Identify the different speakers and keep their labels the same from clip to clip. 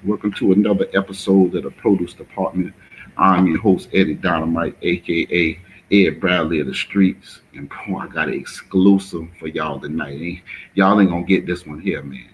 Speaker 1: Welcome to another episode of the Produce Department. I'm your host, Eddie Dynamite, aka Ed Bradley of the Streets. And boy, I got an exclusive for y'all tonight. Y'all ain't gonna get this one here, man.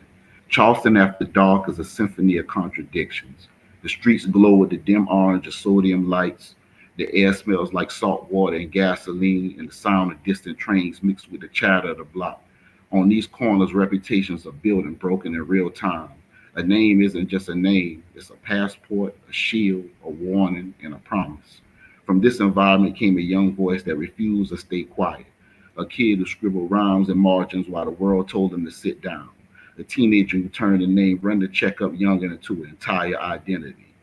Speaker 1: Charleston After Dark is a symphony of contradictions. The streets glow with the dim orange of sodium lights. The air smells like salt water and gasoline, and the sound of distant trains mixed with the chatter of the block. On these corners, reputations are built and broken in real time. A name isn't just a name, it's a passport, a shield, a warning, and a promise. From this environment came a young voice that refused to stay quiet, a kid who scribbled rhymes and margins while the world told him to sit down, a teenager who turned the name RunaCheckup Youngn into an entire identity.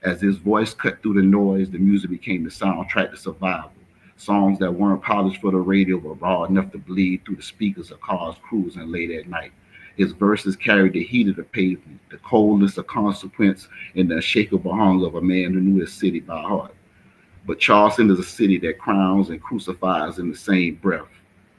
Speaker 1: As his voice cut through the noise, the music became the soundtrack to survival. Songs that weren't polished for the radio but raw enough to bleed through the speakers of cars cruising late at night. His verses carried the heat of the pavement, the coldness of consequence, and the unshakable hunger of a man who knew his city by heart. But Charleston is a city that crowns and crucifies in the same breath.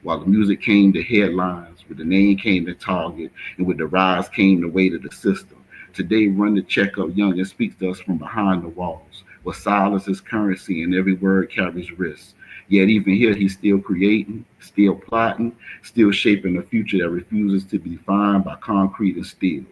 Speaker 1: While the music came to headlines, with the name came to target, and with the rise came the weight of the system. Today, Run the Checkup Young and speaks to us from behind the walls, where silence is currency and every word carries risk. Yet even here, he's still creating, still plotting, still shaping a future that refuses to be defined by concrete and steel.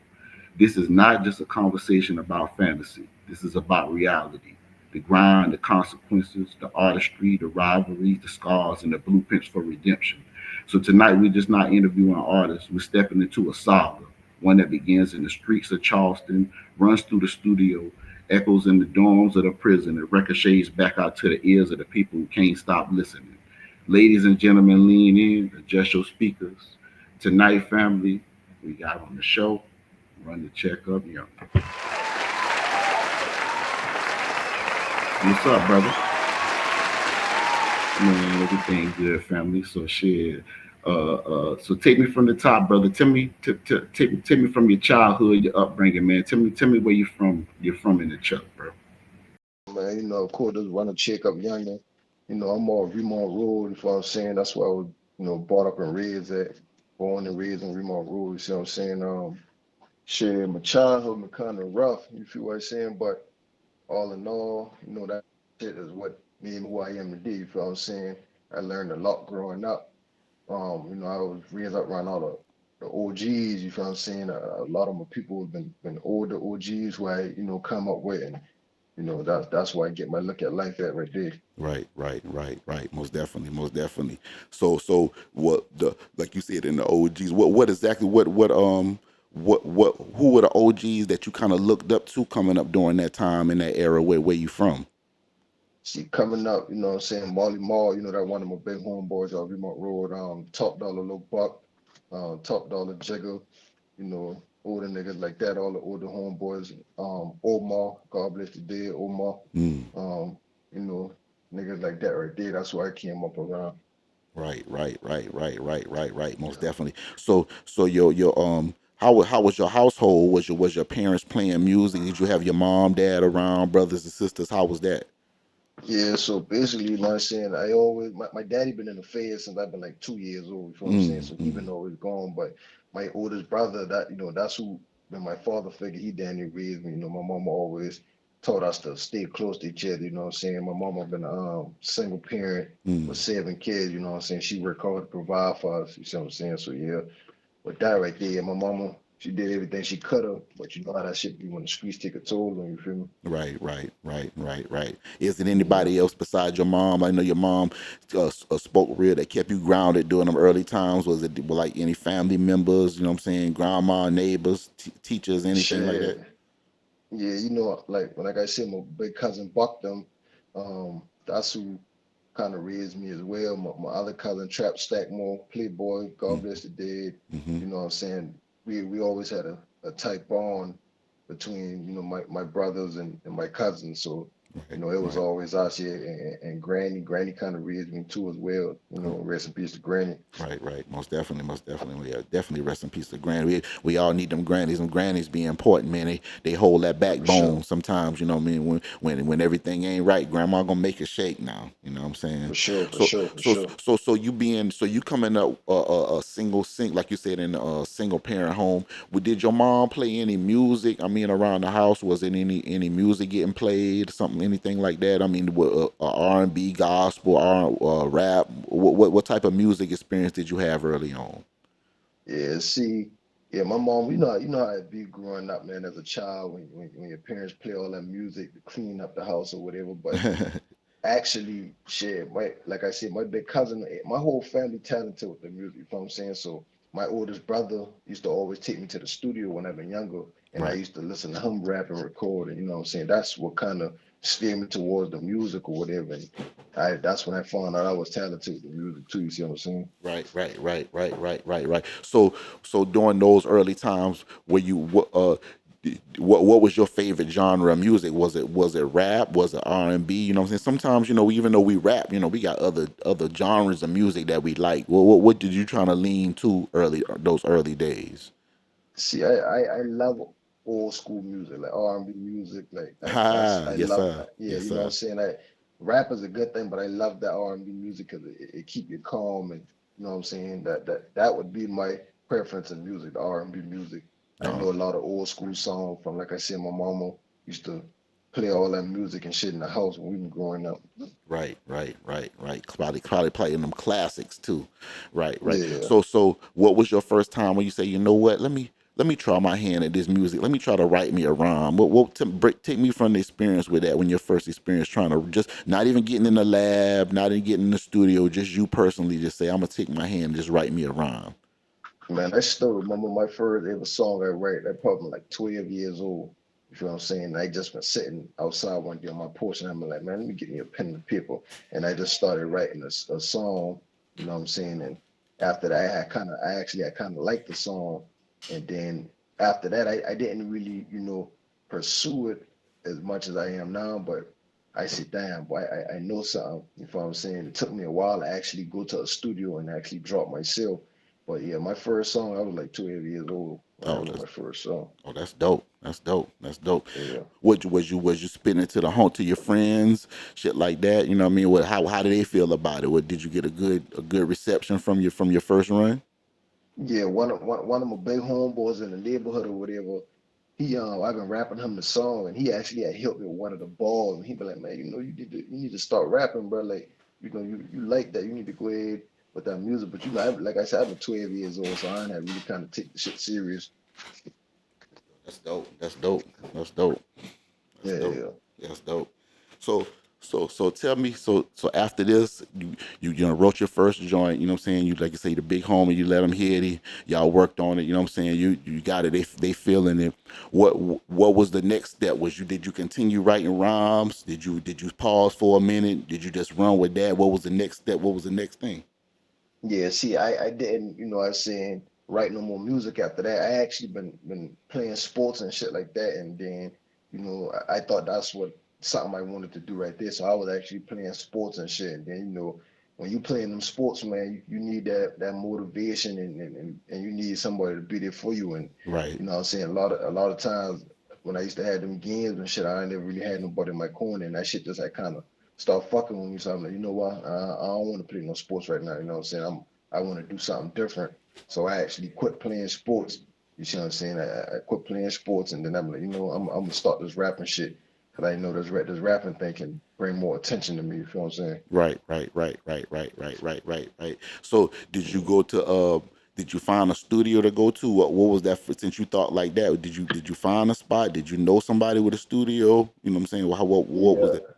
Speaker 1: This is not just a conversation about fantasy. This is about reality. The grind, the consequences, the artistry, the rivalries, the scars, and the blueprints for redemption. So tonight we're just not interviewing artists. We're stepping into a saga, one that begins in the streets of Charleston, runs through the studio, echoes in the dorms of the prison, and ricochets back out to the ears of the people who can't stop listening. Ladies and gentlemen, lean in, adjust your speakers. Tonight, family, we got on the show Run the Checkup Young. What's up, brother? Man, everything good, family. So shit. So take me from the top, brother. Take me from your childhood, your upbringing, man. Tell me where you from. You're from in the Chuck, bro.
Speaker 2: Man, of course, just run a check up younger. I'm all Remont Road, you know what I'm saying? That's where I was, brought up and raised at, born and raised on Remont Road, you see what I'm saying? Shit, my childhood was kind of rough, you feel what I'm saying? But all in all, that shit is what made me who I am today, you feel what I'm saying? I learned a lot growing up. I was raised up around all the OGs, you feel what I'm saying? A lot of my people have been older OGs who I, come up with, and that's why I get my look at life at right there.
Speaker 3: Right. Most definitely, most definitely. So what the like you said in the OGs? What exactly? What who were the OGs that you kind of looked up to coming up during that time in that era? Where you from?
Speaker 2: See, coming up, you know what I'm saying, Molly Mall, that one of my big homeboys off Remote Road, Top Dollar Lil Buck, Top Dollar Jigger, older niggas like that, all the older homeboys, Omar, God bless the dead, Omar,
Speaker 3: Mm,
Speaker 2: um, you know, niggas like that right there, that's why I came up around.
Speaker 3: right. Most
Speaker 2: Yeah.
Speaker 3: definitely. So your how was your household? Was your parents playing music? Did you have your mom, dad around, brothers and sisters? How was that?
Speaker 2: Yeah, so basically, you know what I'm saying, my daddy been in the Fed since I've been like 2 years old, you know what I'm saying? So he been
Speaker 3: Mm.
Speaker 2: always gone, but my oldest brother, that's who been my father figure. He damn near raised me. My mama always taught us to stay close to each other, you know what I'm saying? My mama been a single parent with
Speaker 3: Mm.
Speaker 2: 7 kids, you know what I'm saying? She worked hard to provide for us, you see what I'm saying? So yeah, but that right there, my mama, she did everything she could have, but you know how that shit be when the streets take a toll on you, feel me?
Speaker 3: Right. Is it
Speaker 2: Yeah.
Speaker 3: anybody else besides your mom? I know your mom spoke real that kept you grounded during them early times. Was it like any family members? You know what I'm saying? Grandma, neighbors, teachers, anything like that?
Speaker 2: Shit. Yeah, like I said, my big cousin Buck them, that's who kind of raised me as well. My other cousin Trap Stackmore, Playboy, God bless the dead.
Speaker 3: Mm-hmm.
Speaker 2: You know what I'm saying? We always had a tight bond between, my brothers and my cousins. So, You
Speaker 3: Right,
Speaker 2: know, it was
Speaker 3: right.
Speaker 2: always us here, and Granny kind of raised me too as well. You know, rest in peace to Granny.
Speaker 3: Right, right. Most definitely, most definitely. Yeah, definitely rest in peace to granny. We all need them grannies. Them grannies be important, man. They hold that
Speaker 2: Yeah, for sure,
Speaker 3: backbone sometimes, you know what I mean? When everything ain't right, grandma gonna make it shake now. You know what I'm saying?
Speaker 2: for sure, for
Speaker 3: So
Speaker 2: sure, for
Speaker 3: so
Speaker 2: sure.
Speaker 3: so you being so you coming up a single like you said in a single parent home. Did your mom play any music? I mean around the house, was it any music getting played, something anything like that? I mean R&B, gospel, rap. What type of music experience did you have early on?
Speaker 2: Yeah, see, yeah, my mom, you know how it be growing up, man, as a child when your parents play all that music to clean up the house or whatever. But actually, shit, like I said, my big cousin, my whole family talented with the music, you know what I'm saying? So my oldest brother used to always take me to the studio when I was younger, and I
Speaker 3: Right.
Speaker 2: used to listen to him rap and record, and you know what I'm saying? That's what kind of steered me towards the music or whatever. And that's when I found out I was talented with the music too, you see what I'm saying?
Speaker 3: Right. So during those early times, where you what was your favorite genre of music? Was it rap? Was it R&B? You know what I'm saying? Sometimes, even though we rap, we got other genres of music that we like. What did you trying to lean to early those early days?
Speaker 2: See, I love old school music, like R&B music, like that's
Speaker 3: Ah,
Speaker 2: I
Speaker 3: yes
Speaker 2: love
Speaker 3: sir,
Speaker 2: that. Yeah,
Speaker 3: yes
Speaker 2: you know what I'm
Speaker 3: sir.
Speaker 2: saying? Like rap is a good thing, but I love that R&B music because it keep you calm and you know what I'm saying? That would be my preference in music, the R&B music. I
Speaker 3: Oh,
Speaker 2: know a lot of old school songs from like I said, my mama used to play all that music and shit in the house when we were growing up.
Speaker 3: right. Probably playing them classics too. Right.
Speaker 2: Yeah.
Speaker 3: So what was your first time when you say, what? Let me try my hand at this music. Let me try to write me a rhyme. Take me from the experience with that when your first experience trying to just not even getting in the lab, not even getting in the studio, just you personally just say, I'm gonna take my hand and just write me a rhyme.
Speaker 2: Man, I still remember my first ever song I wrote. I probably like 12 years old. You feel what I'm saying? I just been sitting outside one day on my porch and I'm like, man, let me get me a pen and paper. And I just started writing a song, you know what I'm saying? And after that, I kind of liked the song. And then after that, I didn't really, pursue it as much as I am now. But I said, damn, boy, I know something. You feel what I'm saying? It took me a while to actually go to a studio and actually drop myself. But yeah, my first song, I was like 12 years old when I
Speaker 3: Oh,
Speaker 2: wrote my first song.
Speaker 3: that's dope. That's dope.
Speaker 2: Yeah.
Speaker 3: Was you spitting it to the home to your friends, shit like that? You know what I mean? How did they feel about it? What did you get a good reception from your first run?
Speaker 2: Yeah, one of my big homeboys in the neighborhood or whatever, I've been rapping him the song and he actually had helped me with one of the balls and he be like, man, you need to start rapping, bro. Like, you like that. You need to go ahead with that music. But like I said, I've been 12 years old, so I ain't had really kind of take the shit serious.
Speaker 3: That's dope. That's dope. That's dope. That's
Speaker 2: Yeah,
Speaker 3: dope.
Speaker 2: yeah.
Speaker 3: That's dope. So so tell me, so after this, you wrote your first joint, you know what I'm saying? You like you say the big homie, you let them hear it, y'all worked on it, you know what I'm saying? You got it, they feeling it. What was the next step? Did you continue writing rhymes? Did you pause for a minute? Did you just run with that? What was the next step? What was the next thing?
Speaker 2: Yeah, see, I didn't, I was saying write no more music after that. I actually been playing sports and shit like that, and then, I thought that's what something I wanted to do right there. So I was actually playing sports and shit. And then, when you playing them sports, man, you need that motivation and you need somebody to be there for you. And
Speaker 3: Right.
Speaker 2: you know what I'm saying? A lot of times when I used to have them games and shit, I never really had nobody in my corner, and that shit just had kind of start fucking with me. So I'm like, you know what? I don't want to play no sports right now. You know what I'm saying? I want to do something different. So I actually quit playing sports. You see what I'm saying? I quit playing sports, and then I'm like, I'm gonna start this rapping shit because I know this rapping thing can bring more attention to me. You feel what I'm saying?
Speaker 3: Right. So did you find a studio to go to? What was that for, since you thought like that? Did you find a spot? Did you know somebody with a studio? You know what I'm saying? What was
Speaker 2: Yeah.
Speaker 3: that?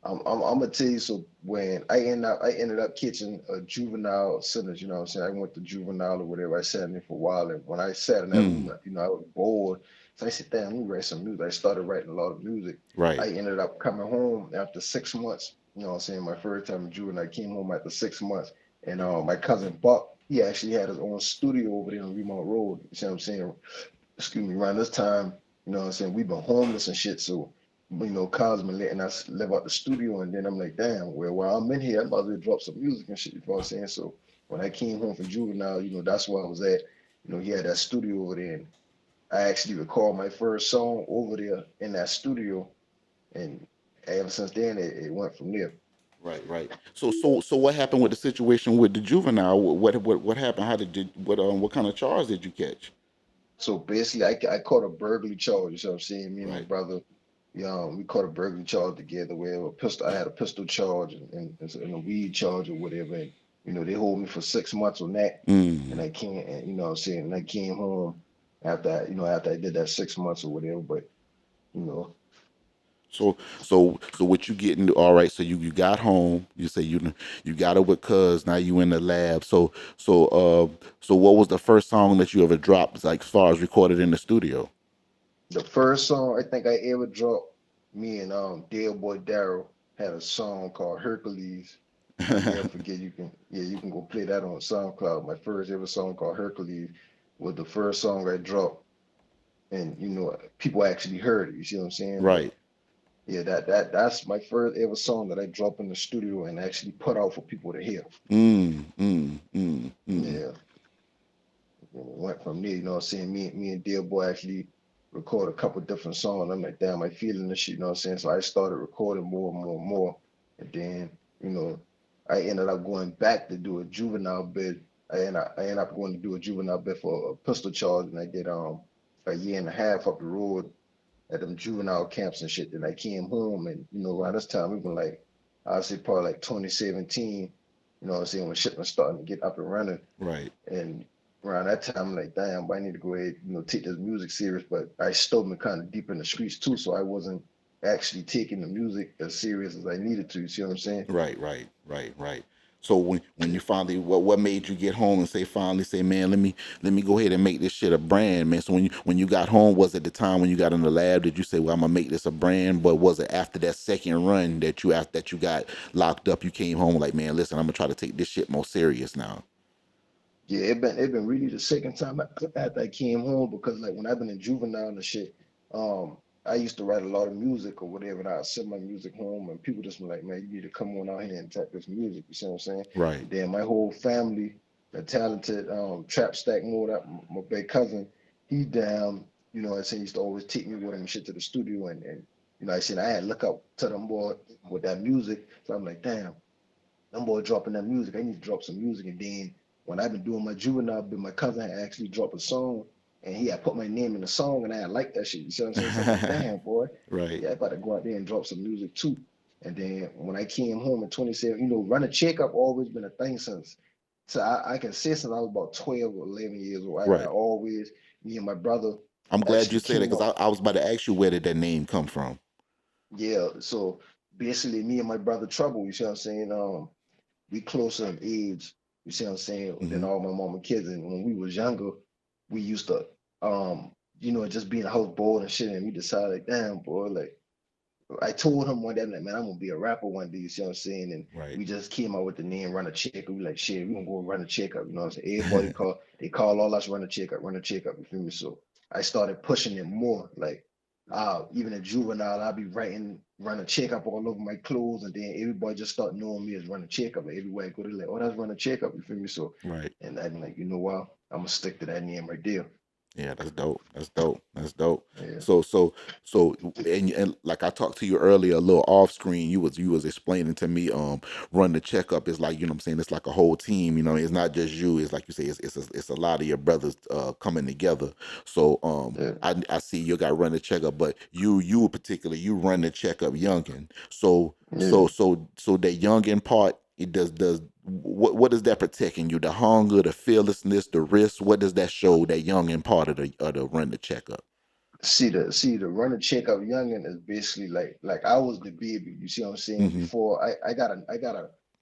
Speaker 2: I'm gonna tell you. So when I ended up catching a juvenile sentence. You know what I'm saying? I went to juvenile or whatever. I sat in there for a while, and when I sat in that room,
Speaker 3: Mm,
Speaker 2: I was bored. So I said, "Damn, let me write some music." I started writing a lot of music.
Speaker 3: right.
Speaker 2: I ended up coming home after 6 months. You know what I'm saying? My first time in juvenile, I came home after 6 months, and my cousin Buck, he actually had his own studio over there on Remont Road. You see what I'm saying? Excuse me. Around this time, you know what I'm saying? We've been homeless and shit, so. Cosmo letting us live out the studio, and then I'm like, damn, well, while I'm in here, I might as well drop some music and shit. You know what I'm saying? So when I came home from Juvenile, that's where I was at. He had that studio over there, and I actually recorded my first song over there in that studio, and ever since then, it went from there.
Speaker 3: Right, right. So what happened with the situation with the juvenile? What happened? How did what kind of charge did you catch?
Speaker 2: So basically, I caught a burglary charge. You know what I'm saying? Me and my
Speaker 3: Right.
Speaker 2: brother, we caught a burglary charge together. Where a pistol, I had a pistol charge and a weed charge or whatever. And they hold me for 6 months on that. And
Speaker 3: Mm.
Speaker 2: I can't. And what I'm saying, and I came home after I did that 6 months or whatever. But you know,
Speaker 3: So what you getting? All right. So you got home. You say you got it with cuz. Now you in the lab. So what was the first song that you ever dropped? Like as far as recorded in the studio.
Speaker 2: the first song I think I ever dropped, me and Dale Boy Daryl had a song called Hercules. I never forget. You can go play that on SoundCloud. My first ever song called Hercules was the first song I dropped, and people actually heard it. You see what I'm saying? But
Speaker 3: Right.
Speaker 2: yeah, that's my first ever song that I dropped in the studio and actually put out for people to hear.
Speaker 3: Mm.
Speaker 2: Yeah, went from there. You know what I'm saying? Me and Dear Boy actually record a couple different songs. I'm like, damn, I feeling this shit. You know what I'm saying? So I started recording more and more and more, and then you know, I ended up going back to do a juvenile bid. I ended up going to do a juvenile bid for a pistol charge, and I did a year and a half up the road at them juvenile camps and shit. Then I came home, and around this time we been like, I say probably like 2017. You know what I'm saying? When shit was starting to get up and running.
Speaker 3: Right.
Speaker 2: And around that time, I'm like, damn, I need to go ahead, take this music serious. But I still been kind of deep in the streets too, so I wasn't actually taking the music as serious as I needed to. You see what I'm saying?
Speaker 3: Right. So when you finally what made you get home and finally say, man, let me go ahead and make this shit a brand, man. So when you got home, was it the time when you got in the lab, did you say, well, I'm gonna make this a brand? But was it after that second run that you got locked up, you came home like, man, listen, I'm gonna try to take this shit more serious now?
Speaker 2: Yeah, it been really the second time after I came home because like when I've been in juvenile and shit, I used to write a lot of music or whatever, and I'd send my music home, and people just be like, man, you need to come on out here and type this music. You see what I'm saying?
Speaker 3: Right.
Speaker 2: And then my whole family, the talented trap stack mode, my big cousin, he down. I said he used to always take me with him and shit to the studio, and I said I had to look up to them boy with that music. So I'm like, damn. Them boy dropping that music. I need to drop some music. And then when I've been doing my juvenile, but my cousin had actually dropped a song and he had put my name in the song and I had liked that shit. You see what I'm saying? So I'm like, damn, boy,
Speaker 3: Right.
Speaker 2: yeah, I got to go out there and drop some music too. And then when I came home in 27, running checkup always been a thing since. So I can say since I was about 12 or 11 years old. I
Speaker 3: Right.
Speaker 2: always, me and my brother
Speaker 3: I'm glad you
Speaker 2: actually
Speaker 3: said it
Speaker 2: came
Speaker 3: because
Speaker 2: up.
Speaker 3: I was about to ask you where did that name come from.
Speaker 2: Yeah. So basically, me and my brother Trouble, you see what I'm saying? We closer in age, you see what I'm saying, than
Speaker 3: Hmm.
Speaker 2: all my mama kids. And when we was younger, we used to just be in the house bored and shit, and we decided, like, damn, boy, like I told him one day, I'm like, man, I'm gonna be a rapper one day, you see what I'm saying? And
Speaker 3: Right.
Speaker 2: we just came out with the name Run a Checkup. We like, shit, we gonna go run a checkup, you know what I'm saying? Everybody call all us Run a Checkup, you feel me? So I started pushing it more. Like even in juvenile, I'll be writing Run a Checkup all over my clothes, and then everybody just start knowing me as Run a Checkup. Like everywhere I go, they're like, oh, that's Run a Checkup, you feel me? So
Speaker 3: Right.
Speaker 2: and I'm like, you know what? I'm gonna stick to that name right there.
Speaker 3: Yeah, that's dope. That's dope. That's dope.
Speaker 2: Yeah,
Speaker 3: So, and like I talked to you earlier, a little off screen, you was explaining to me, run the checkup is like, you know what I'm saying, it's like a whole team, it's not just you, it's like you say, it's a lot of your brothers coming together. So
Speaker 2: yeah,
Speaker 3: I see you got run the checkup, but you particularly you run the checkup Youngin.
Speaker 2: yeah.
Speaker 3: So that Youngin part, it does what does that protect in you? The hunger, the fearlessness, the risk. What does that show? That Youngin part of the run the checkup.
Speaker 2: See the runner checkup youngin is basically like I was the baby. You see what I'm saying?
Speaker 3: Hmm.
Speaker 2: Before I got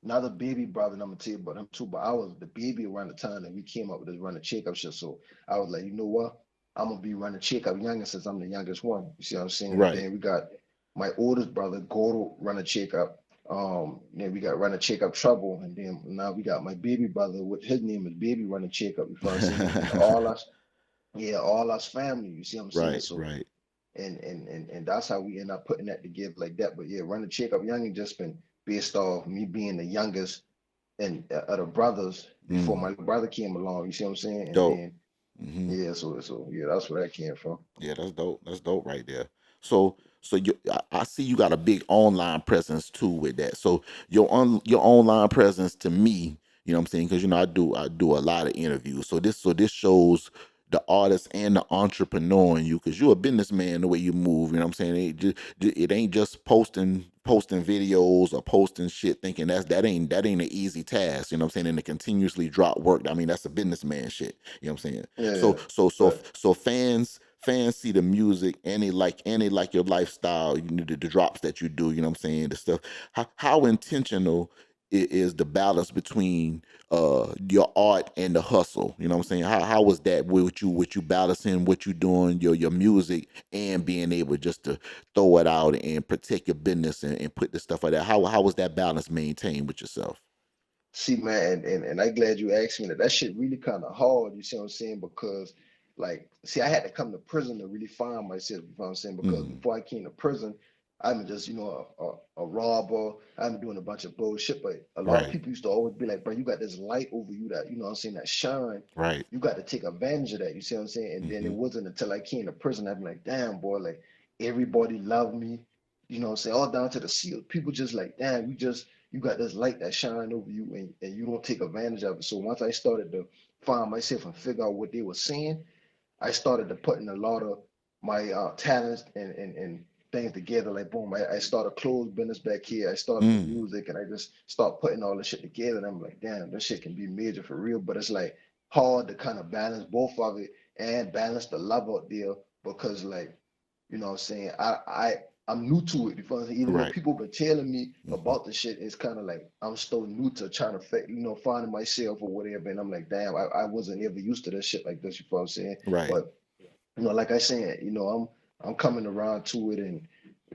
Speaker 2: another baby brother, and I'm gonna tell you about him too. But I was the baby around the time that we came up with this runner checkup shit. So I was like, you know what? I'm gonna be running checkup youngin since I'm the youngest one. You see what I'm saying? And
Speaker 3: Right.
Speaker 2: then we got my oldest brother, Gordo, runner checkup. Then we got runner checkup trouble, and then now we got my baby brother with his name is Baby runner checkup. You know what I'm saying? And then all us, yeah, all us family. You see what I'm saying?
Speaker 3: Right.
Speaker 2: So
Speaker 3: Right.
Speaker 2: and that's how we end up putting that together like that. But yeah, running Checkup Youngn just been based off me being the youngest and of the brothers before my
Speaker 3: Mm,
Speaker 2: little brother came along. You see what I'm saying? And
Speaker 3: dope.
Speaker 2: then
Speaker 3: Hmm.
Speaker 2: yeah, so yeah, that's where that came from.
Speaker 3: Yeah, that's dope. That's dope right there. So I see you got a big online presence too with that. So your online presence to me, you know what I'm saying? Because I do a lot of interviews. So this shows the artist and the entrepreneur in you, because you're a businessman the way you move. You know what I'm saying? It ain't just posting videos or posting shit thinking that ain't an easy task. You know what I'm saying? And to continuously drop work. I mean, that's a businessman shit. You know what I'm saying?
Speaker 2: Yeah,
Speaker 3: So fans see the music and they like your lifestyle, the drops that you do, you know what I'm saying, the stuff. How intentional is the balance between your art and the hustle? You know what I'm saying? How was that with you balancing what you doing, your music, and being able just to throw it out and protect your business and put the stuff like that? How was that balance maintained with yourself?
Speaker 2: see, man, and I glad you asked me that. That shit really kind of hard, you see what I'm saying? Because, like, see, I had to come to prison to really find myself, you know what I'm saying? Because
Speaker 3: Mm,
Speaker 2: before I came to prison, I've been just, a robber. I've been doing a bunch of bullshit. But a lot of
Speaker 3: right,
Speaker 2: people used to always be like, bro, you got this light over you that, you know what I'm saying, that shine.
Speaker 3: right.
Speaker 2: You got to take advantage of that, you see what I'm saying? And then it
Speaker 3: Hmm.
Speaker 2: wasn't until I came to prison, I'd be like, damn, boy, like, everybody loved me, you know what I'm saying? All down to the seal. People just like, damn, you got this light that shine over you and you don't take advantage of it. So once I started to find myself and figure out what they were saying, I started to putting a lot of my talents and things together. Like boom, I started clothes business back here. I started the
Speaker 3: Mm,
Speaker 2: music and I just start putting all this shit together. And I'm like, damn, this shit can be major for real. But it's like hard to kind of balance both of it and balance the love out there because like you know what I'm saying? I'm new to it. You feel me? Even though
Speaker 3: right.
Speaker 2: people been telling me
Speaker 3: Hmm.
Speaker 2: about the shit, it's kind of like I'm still new to trying to finding myself or whatever. And I'm like, damn, I wasn't ever used to this shit like this. You feel what I'm saying?
Speaker 3: Right.
Speaker 2: But like I said, I'm coming around to it and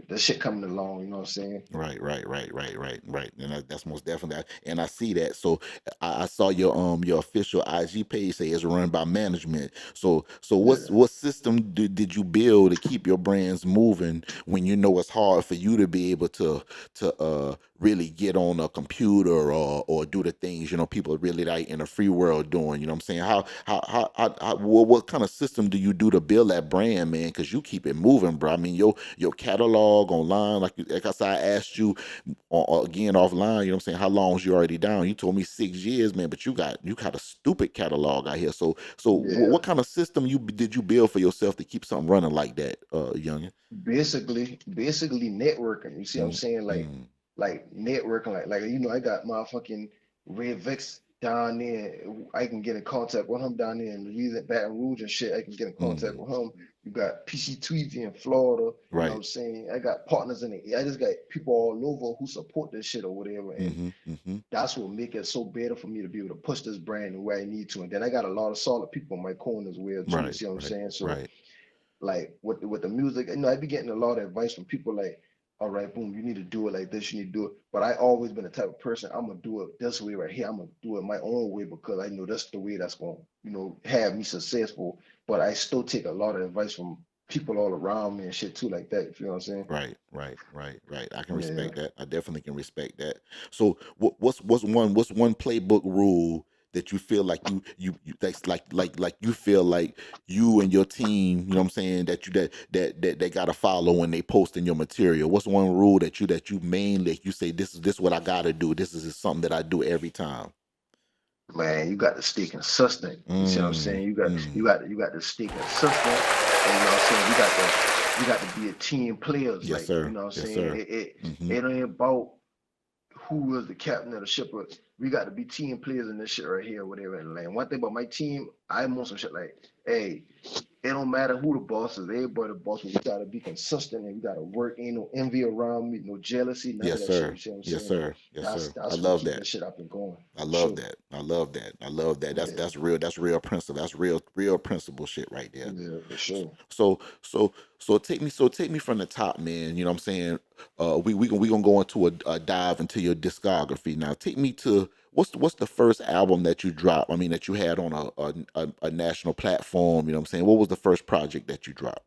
Speaker 2: the shit coming along. You know what I'm saying?
Speaker 3: Right. And that's most definitely, and I see that. So I saw your official IG page say it's run by management. So
Speaker 2: Yeah.
Speaker 3: what system did you build to keep your brands moving when you know it's hard for you to be able to really get on a computer or do the things people really like in a free world doing? You know what I'm saying? What kind of system do you do to build that brand, man? Because you keep it moving, bro. I mean, your catalog online, like I said, I asked you again offline. You know what I'm saying? How long is you already down? You told me 6 years, man. But you got a stupid catalog out here. So
Speaker 2: Yeah.
Speaker 3: what kind of system did you build for yourself to keep something running like that, youngin?
Speaker 2: Basically networking. You see what I'm
Speaker 3: Mm,
Speaker 2: saying?
Speaker 3: mm,
Speaker 2: Like networking, like I got my fucking Red Vex down there. I can get in contact with him down there in Louisiana, Baton Rouge and shit. I can get in contact
Speaker 3: mm.
Speaker 2: with him. You got PC Tweezy in Florida. You know what
Speaker 3: Right.
Speaker 2: I'm saying? I got partners in it. I just got people all over who support this shit or whatever. And
Speaker 3: Mm-hmm. Mm-hmm.
Speaker 2: that's what make it so better for me to be able to push this brand the way I need to. And then I got a lot of solid people in my corner as well too. You
Speaker 3: Right.
Speaker 2: see what I'm
Speaker 3: Right.
Speaker 2: saying? So
Speaker 3: Right.
Speaker 2: like with the music, I be getting a lot of advice from people like, all right, boom, you need to do it like this, you need to do it. But I always been the type of person, I'm gonna do it this way right here. I'm gonna do it my own way because I know that's the way that's gonna, have me successful. But I still take a lot of advice from people all around me and shit too, like that. You know what I'm saying?
Speaker 3: Right. I can
Speaker 2: Yeah.
Speaker 3: respect that. I definitely can respect that. So what's one playbook rule that you feel like you that's like you feel like you and your team, you know what I'm saying, that you that they gotta follow when they posting your material? What's one rule that you mainly you say this is what I gotta do. This is something that I do every time.
Speaker 2: Man, you got to stay consistent. You see what I'm saying?
Speaker 3: Mm,
Speaker 2: You got you
Speaker 3: mm.
Speaker 2: got you got to stay consistent, and you know what I'm saying. We got to be a team players.
Speaker 3: Yes,
Speaker 2: Like
Speaker 3: sir.
Speaker 2: you know what I'm
Speaker 3: Yes,
Speaker 2: saying.
Speaker 3: sir. Mm-hmm.
Speaker 2: It ain't about who is the captain of the ship. But we got to be team players in this shit right here, whatever. And like one thing about my team, I'm on some shit like, hey, it don't matter who the boss is. Everybody the boss. We gotta be consistent and we gotta work. Ain't no envy around me, no jealousy, none of
Speaker 3: Yes,
Speaker 2: that shit. You
Speaker 3: sir.
Speaker 2: see what I'm
Speaker 3: Yes,
Speaker 2: saying?
Speaker 3: sir. Yes,
Speaker 2: That's
Speaker 3: sir. I
Speaker 2: that's what
Speaker 3: love
Speaker 2: keep
Speaker 3: that.
Speaker 2: this shit up and going
Speaker 3: I
Speaker 2: for
Speaker 3: love
Speaker 2: sure.
Speaker 3: that. I love that. I love that. That's
Speaker 2: Yeah,
Speaker 3: that's real. That's real principle. That's real principle shit right there.
Speaker 2: yeah, for sure.
Speaker 3: So take me from the top, man. You know what I'm saying? We gonna go into a dive into your discography now. Take me to what's the first album that you dropped? I mean that you had on a national platform. You know what I'm saying? What was the first project that you dropped?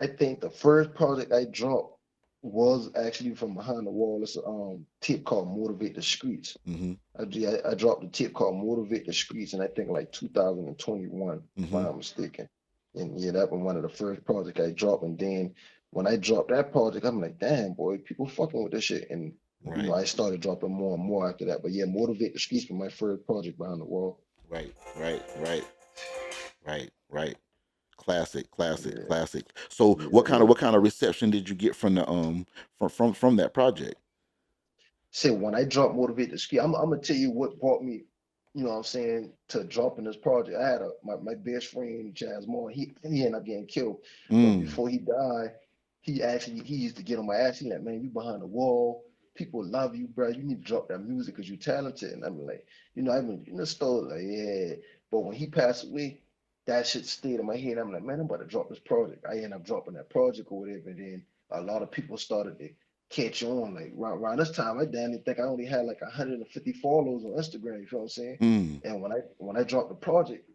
Speaker 2: I think the first project I dropped was actually from behind the wall. It's a tip called Motivate the Streets.
Speaker 3: Mm-hmm.
Speaker 2: I dropped a tip called Motivate the Streets, and I think like 2021, if
Speaker 3: Mm-hmm.
Speaker 2: I'm not mistaken. And yeah, that was one of the first projects I dropped. And then when I dropped that project, I'm like, damn, boy, people fucking with this shit. And
Speaker 3: Right.
Speaker 2: I started dropping more and more after that. But yeah, Motivate the Streets was my first project behind the wall.
Speaker 3: Right. Right. Right. Right. Right. Classic. Classic.
Speaker 2: Yeah,
Speaker 3: Classic. So
Speaker 2: yeah, yeah.
Speaker 3: what kind of reception did you get from the from that project?
Speaker 2: Say when I dropped Motivate the Ski, I'm gonna tell you what brought me, you know what I'm saying, to dropping this project. I had my best friend, Jazz Moore, he ended up getting killed. But
Speaker 3: Mm.
Speaker 2: before he died, he used to get on my ass. He like, man, you behind the wall. People love you, bro. You need to drop that music because you're talented. And I'm like, I've been in the store, like, yeah. But when he passed away, that shit stayed in my head. I'm like, man, I'm about to drop this project. I end up dropping that project or whatever. And then a lot of people started to catch on. Like around this time, I damn near think I only had like 150 followers on Instagram. You feel what I'm saying?
Speaker 3: Mm.
Speaker 2: And when I dropped the project,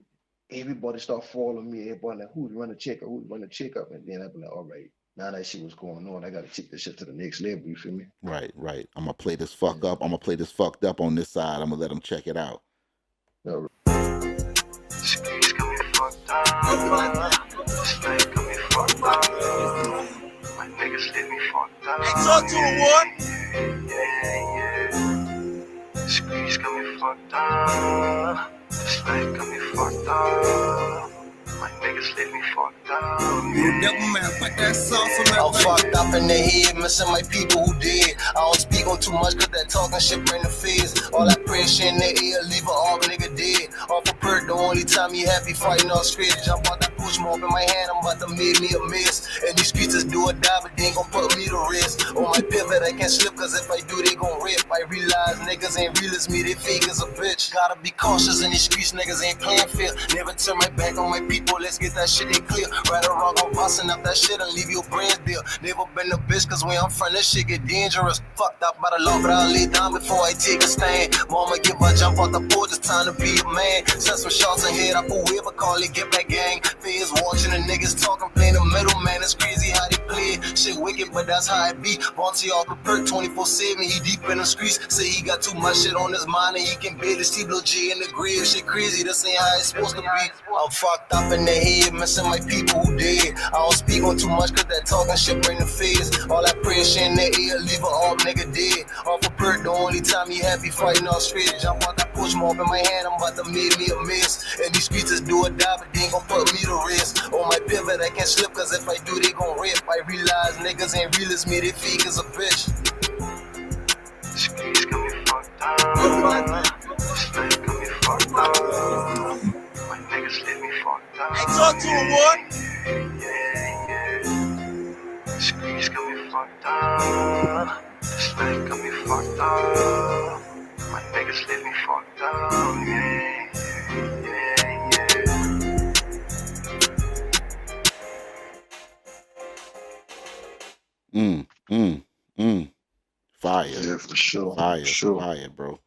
Speaker 2: everybody start following me. Everybody like, who's running checkup? Who's running checkup? And then I be like, all right, now that shit was going on, I got to take this shit to the next level. You feel me?
Speaker 3: Right. Right. I'm gonna play this fuck
Speaker 2: Yeah.
Speaker 3: up. I'm gonna play this fucked up on this side. I'm gonna let them check it out.
Speaker 2: All
Speaker 4: Skis got me fucked up. This life got me fucked up. My niggas let me fucked up. Hey, talk to him, boy. Yeah. Skis got me fucked up. This life got me fucked up. My niggas let me fucked up. You never man, put that sauce on that. I'm fucked up in the head, missing my people who did. I don't speak on too much, cause that talking shit bring the fears. All that pressure in the air, leave a all nigga dead. Off a perk, the only time he happy fighting off script. Jump out that push mob in my hand, I'm about to make me a miss. And these streets is do or die, but they ain't gon' put me to risk. On my pivot, I can't slip, cause if I do, they gon' rip. I realize niggas ain't real as me, they fake as a bitch. Gotta be cautious in these streets, niggas ain't playing fair. Never turn my back on my people, let's get that shit in clear. Right or wrong, I'm busting up that shit and leave your brand bare. Never been a bitch, cause when I'm from this shit get dangerous. Fucked up by the law, but I'll lay down before I take a stand. Mama give a jump off the porch, it's time to be a man. Send some shots ahead, I put whoever call it, get back gang. Fans watching the niggas talking, playing the middle man. It's crazy how they play it. Shit wicked, but that's how it be. Bonte off the perk 24/7, he deep in the streets. Say he got too much shit on his mind and he can barely see Lil J in the grave. Shit crazy, this ain't how it's supposed to be. I'm fucked up in the head, missing my people who dead. I don't speak on too much, cause that talking shit bring the fears. All that pressure in the air, leave a all nigga dead. Off a perk, the only time he happy fighting off straight. Jump out that push mob in my hand, I'm about to make me a miss. And these streets is do or die, but they ain't gon' put me to risk. On my pivot, I can't slip, cause if I do, they gon' rip. I realize niggas ain't real as me, they fake as a bitch. Skis got me fucked up. This life got me fucked up. My niggas let me fucked up. Hey, talk to him, boy. Yeah. Skis got me fucked up. This life got me fucked up. My niggas let me fucked up.
Speaker 3: Mm. Mm. Mm. Fire.
Speaker 2: Yeah, for sure.
Speaker 3: Fire.
Speaker 2: Sure.
Speaker 3: Fire, bro.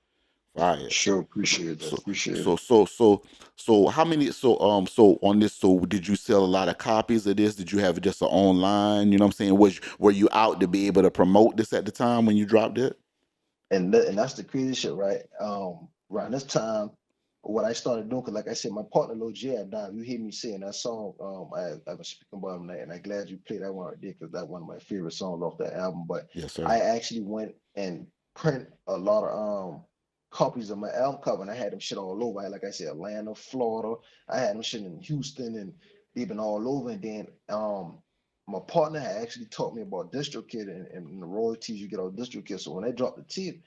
Speaker 3: Fire.
Speaker 2: Sure. Appreciate that.
Speaker 3: So
Speaker 2: Appreciate
Speaker 3: so
Speaker 2: it.
Speaker 3: so so so how many so on this, so did you sell a lot of copies of this? Did you have it just online? You know what I'm saying? Were you out to be able to promote this at the time when you dropped it?
Speaker 2: And that's the crazy shit, right? Around this time, what I started doing, cause like I said, my partner Lil J had died. You hear me saying that song. I was speaking about him, and I'm glad you played that one right there, cause that's one of my favorite songs off that album. But
Speaker 3: Yes, sir.
Speaker 2: I actually went and print a lot of copies of my album cover, and I had them shit all over. Like I said, Atlanta, Florida. I had them shit in Houston, and they've been all over. And then my partner had actually taught me about DistroKid and the royalties you get on DistroKid. So when I dropped the tip,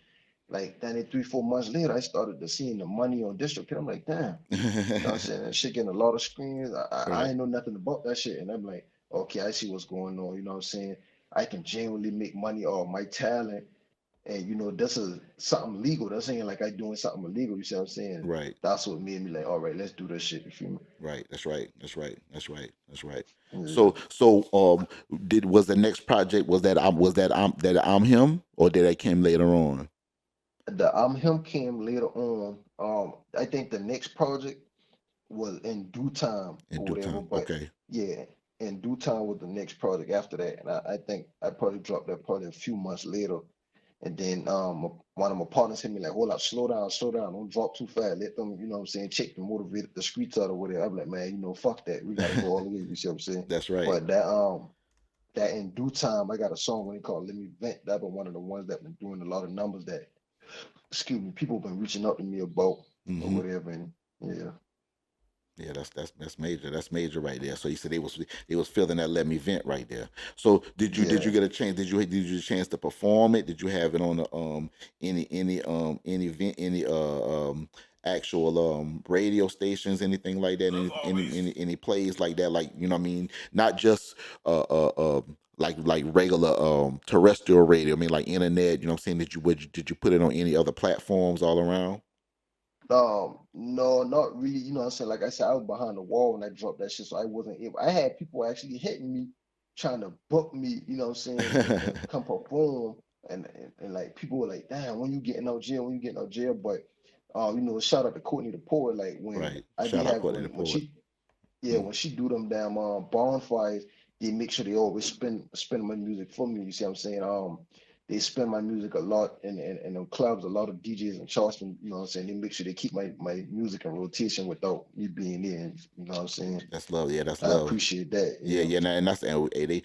Speaker 2: like then 3, 4 months later, I started to seeing the money on DistroKid. I'm like, damn, you know what I'm saying? That shit getting a lot of screens. I
Speaker 3: Right.
Speaker 2: ain't know nothing about that shit. And I'm like, okay, I see what's going on. You know what I'm saying? I can genuinely make money off my talent. And this is something legal. That's ain't like I doing something illegal. You see what I'm saying?
Speaker 3: Right.
Speaker 2: That's what made me like, all right, let's do this shit. You feel me?
Speaker 3: Right. That's right. That's right. That's right. That's right.
Speaker 2: Yeah.
Speaker 3: So was the next project, that I'm him, or did that came later on?
Speaker 2: The I'm Him came later on. I think the next project was in due time
Speaker 3: In
Speaker 2: or
Speaker 3: due
Speaker 2: whatever.
Speaker 3: time.
Speaker 2: But
Speaker 3: Okay.
Speaker 2: yeah, in due Time was the next project after that, and I think I probably dropped that probably a few months later. And then one of my partners hit me like, hold up, slow down, don't drop too fast. Let them, you know what I'm saying, check the motivate the streets out or whatever. I'm like, man, you know, fuck that. We gotta go all the way, you see what I'm saying?
Speaker 3: That's right.
Speaker 2: But that in due time, I got a song when they called Let Me Vent. That been one of the ones that been doing a lot of numbers that, excuse me, people been reaching out to me about or
Speaker 3: Hmm.
Speaker 2: whatever. And yeah.
Speaker 3: Yeah, that's major. That's major right there. So you said they was feeling that let me vent right there. So did you
Speaker 2: Yeah.
Speaker 3: get a chance? Did you get a chance to perform it? Did you have it on the any event actual radio stations, anything like that? Any plays like that? Like, you know what I mean? Not just like regular terrestrial radio. I mean, like internet. You know what I'm saying? Did you put it on any other platforms all around?
Speaker 2: No, not really. You know what I'm saying? Like I said, I was behind the wall when I dropped that shit, so I wasn't able. I had people actually hitting me, trying to book me, you know what I'm saying, and come perform. And like people were like, damn, when you getting out jail, when you getting out jail. But you know, shout out to Courtney the Poet, like when
Speaker 3: Right.
Speaker 2: I be
Speaker 3: Shout out
Speaker 2: having
Speaker 3: Courtney the
Speaker 2: when
Speaker 3: Poet.
Speaker 2: she yeah,
Speaker 3: Mm.
Speaker 2: when she do them damn bonfires, they make sure they always spin my music for me. You see what I'm saying? They spin my music a lot in them clubs. A lot of DJs in Charleston, you know what I'm saying? They make sure they keep my music in rotation without me being there. You know what I'm saying?
Speaker 3: That's love. Yeah, that's
Speaker 2: I
Speaker 3: love.
Speaker 2: appreciate that.
Speaker 3: Yeah,
Speaker 2: Yeah,
Speaker 3: yeah, and that's we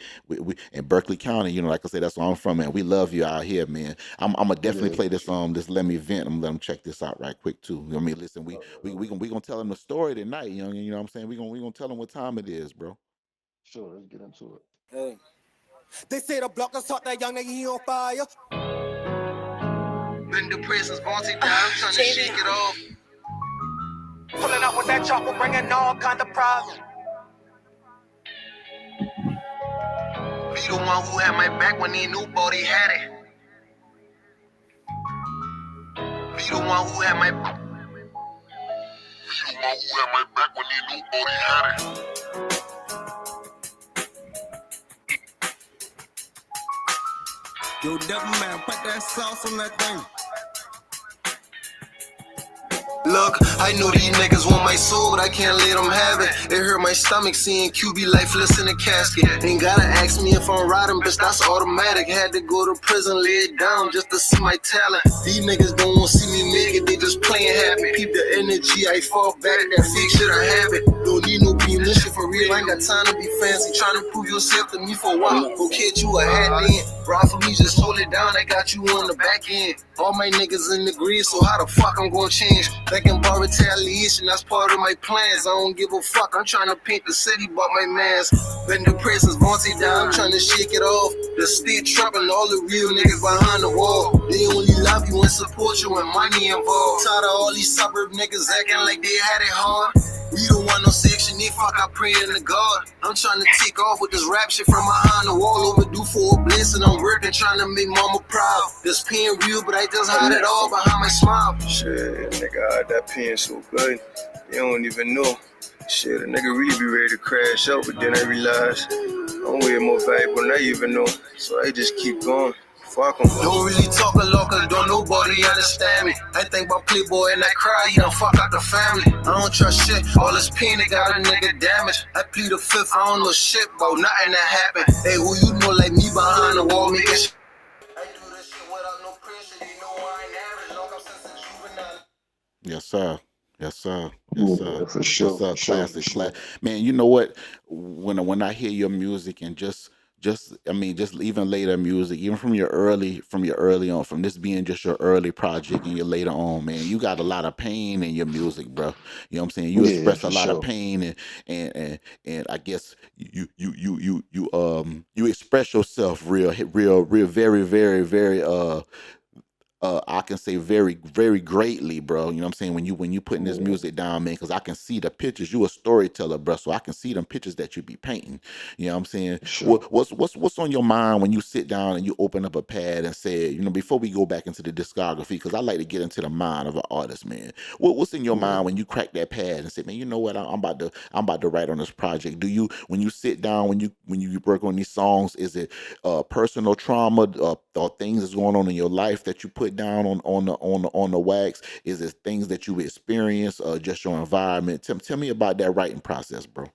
Speaker 3: in Berkeley County, you know, like I said, that's where I'm from, man. We love you out here, man. I'm gonna definitely
Speaker 2: yeah,
Speaker 3: play
Speaker 2: for
Speaker 3: this
Speaker 2: sure.
Speaker 3: this Let Me Vent. I'm gonna let them check this out right quick too. I mean, listen, we
Speaker 2: All right,
Speaker 3: we
Speaker 2: all
Speaker 3: we
Speaker 2: right.
Speaker 3: gonna we gonna tell them the story tonight, young. You know what I'm saying? We gonna tell them what time it is, bro.
Speaker 2: Sure, let's get into it.
Speaker 4: Hey. They say the block is hot, that young nigga he on fire. Been the prisons, bounty down, trying to shake it off. Pulling up with that chopper, bringing all kind of problems. Be the one who had my back when they knew Bodie had it. Be the one who had my back. Be the one who had my back when they knew Bodie had it. Yo, devil man, put that sauce on that thing. Look, I know these niggas want my soul, but I can't let them have it. It hurt my stomach seeing QB lifeless in a casket. Ain't gotta ask me if I'm riding, bitch, that's automatic. Had to go to prison, lay it down just to see my talent. These niggas don't want to see me make it, they just playing happy. Keep the energy, I fall back, that fake shit I have it. Don't need no beam, this shit for real, I ain't got time to be fancy. Trying to prove yourself to me for a while. Go catch you a hat then. Ride for me, just hold it down, I got you on the back end. All my niggas in the grid, so how the fuck I'm gonna change? They can bar retaliation, that's part of my plans. I don't give a fuck, I'm trying to paint the city, but my mans. Been the prisons, Vontae down, I'm trying to shake it off. The state trapping all the real niggas behind the wall. They only love you and support you when money involved. Tired of all these suburb niggas acting like they had it hard. We don't want no section, they fuck, I pray in the God. I'm trying to take off with this rap shit from behind the wall. Overdue for a blessing, I'm working, trying to make mama proud. This pain real, but I just hide it all behind my smile.
Speaker 5: Shit, nigga, that pen so good, you don't even know. Shit, a nigga really be ready to crash out, but then I realize I'm way more valuable than I even know. So I just keep going. Fuck 'em.
Speaker 4: Don't really talk a lot cause don't nobody understand me. I think about Playboy and I cry, you don't fuck out the family. I don't trust shit, all this pain they got a nigga damaged. I plead the fifth, I don't know shit about nothing that happened. Hey, who you know like me behind the wall making shit? I do this shit without no pressure, they know I ain't average, long I'm since a juvenile.
Speaker 3: Yes, sir. Yes, sir. Yes, sir.
Speaker 2: Yeah, for
Speaker 3: Yes,
Speaker 2: sure,
Speaker 3: sir.
Speaker 2: for sure, for
Speaker 3: Classic,
Speaker 2: sure.
Speaker 3: man. You know what? When I hear your music and just I mean, just even later music, even from your early on, from this being just your early project and your later on, man, you got a lot of pain in your music, bro. You know what I'm saying? You
Speaker 2: Yeah,
Speaker 3: express a
Speaker 2: for
Speaker 3: lot of
Speaker 2: sure.
Speaker 3: pain and I guess you express yourself real, very, very, very I can say very, very greatly, bro. You know what I'm saying? When you putting this
Speaker 2: Yeah,
Speaker 3: music down, man, because I can see the pictures. You a storyteller, bro, so I can see them pictures that you be painting. You know what I'm saying?
Speaker 2: for sure.
Speaker 3: What's on your mind when you sit down and you open up a pad and say, before we go back into the discography, because I like to get into the mind of an artist, man. What's in your
Speaker 2: Yeah.
Speaker 3: mind when you crack that pad and say, man, you know what? I'm about to write on this project. Do you when you sit down when you work on these songs, is it personal trauma or things that's going on in your life that you put down on the wax? Is it things that you experience or just your environment? Tell me about that writing process, bro.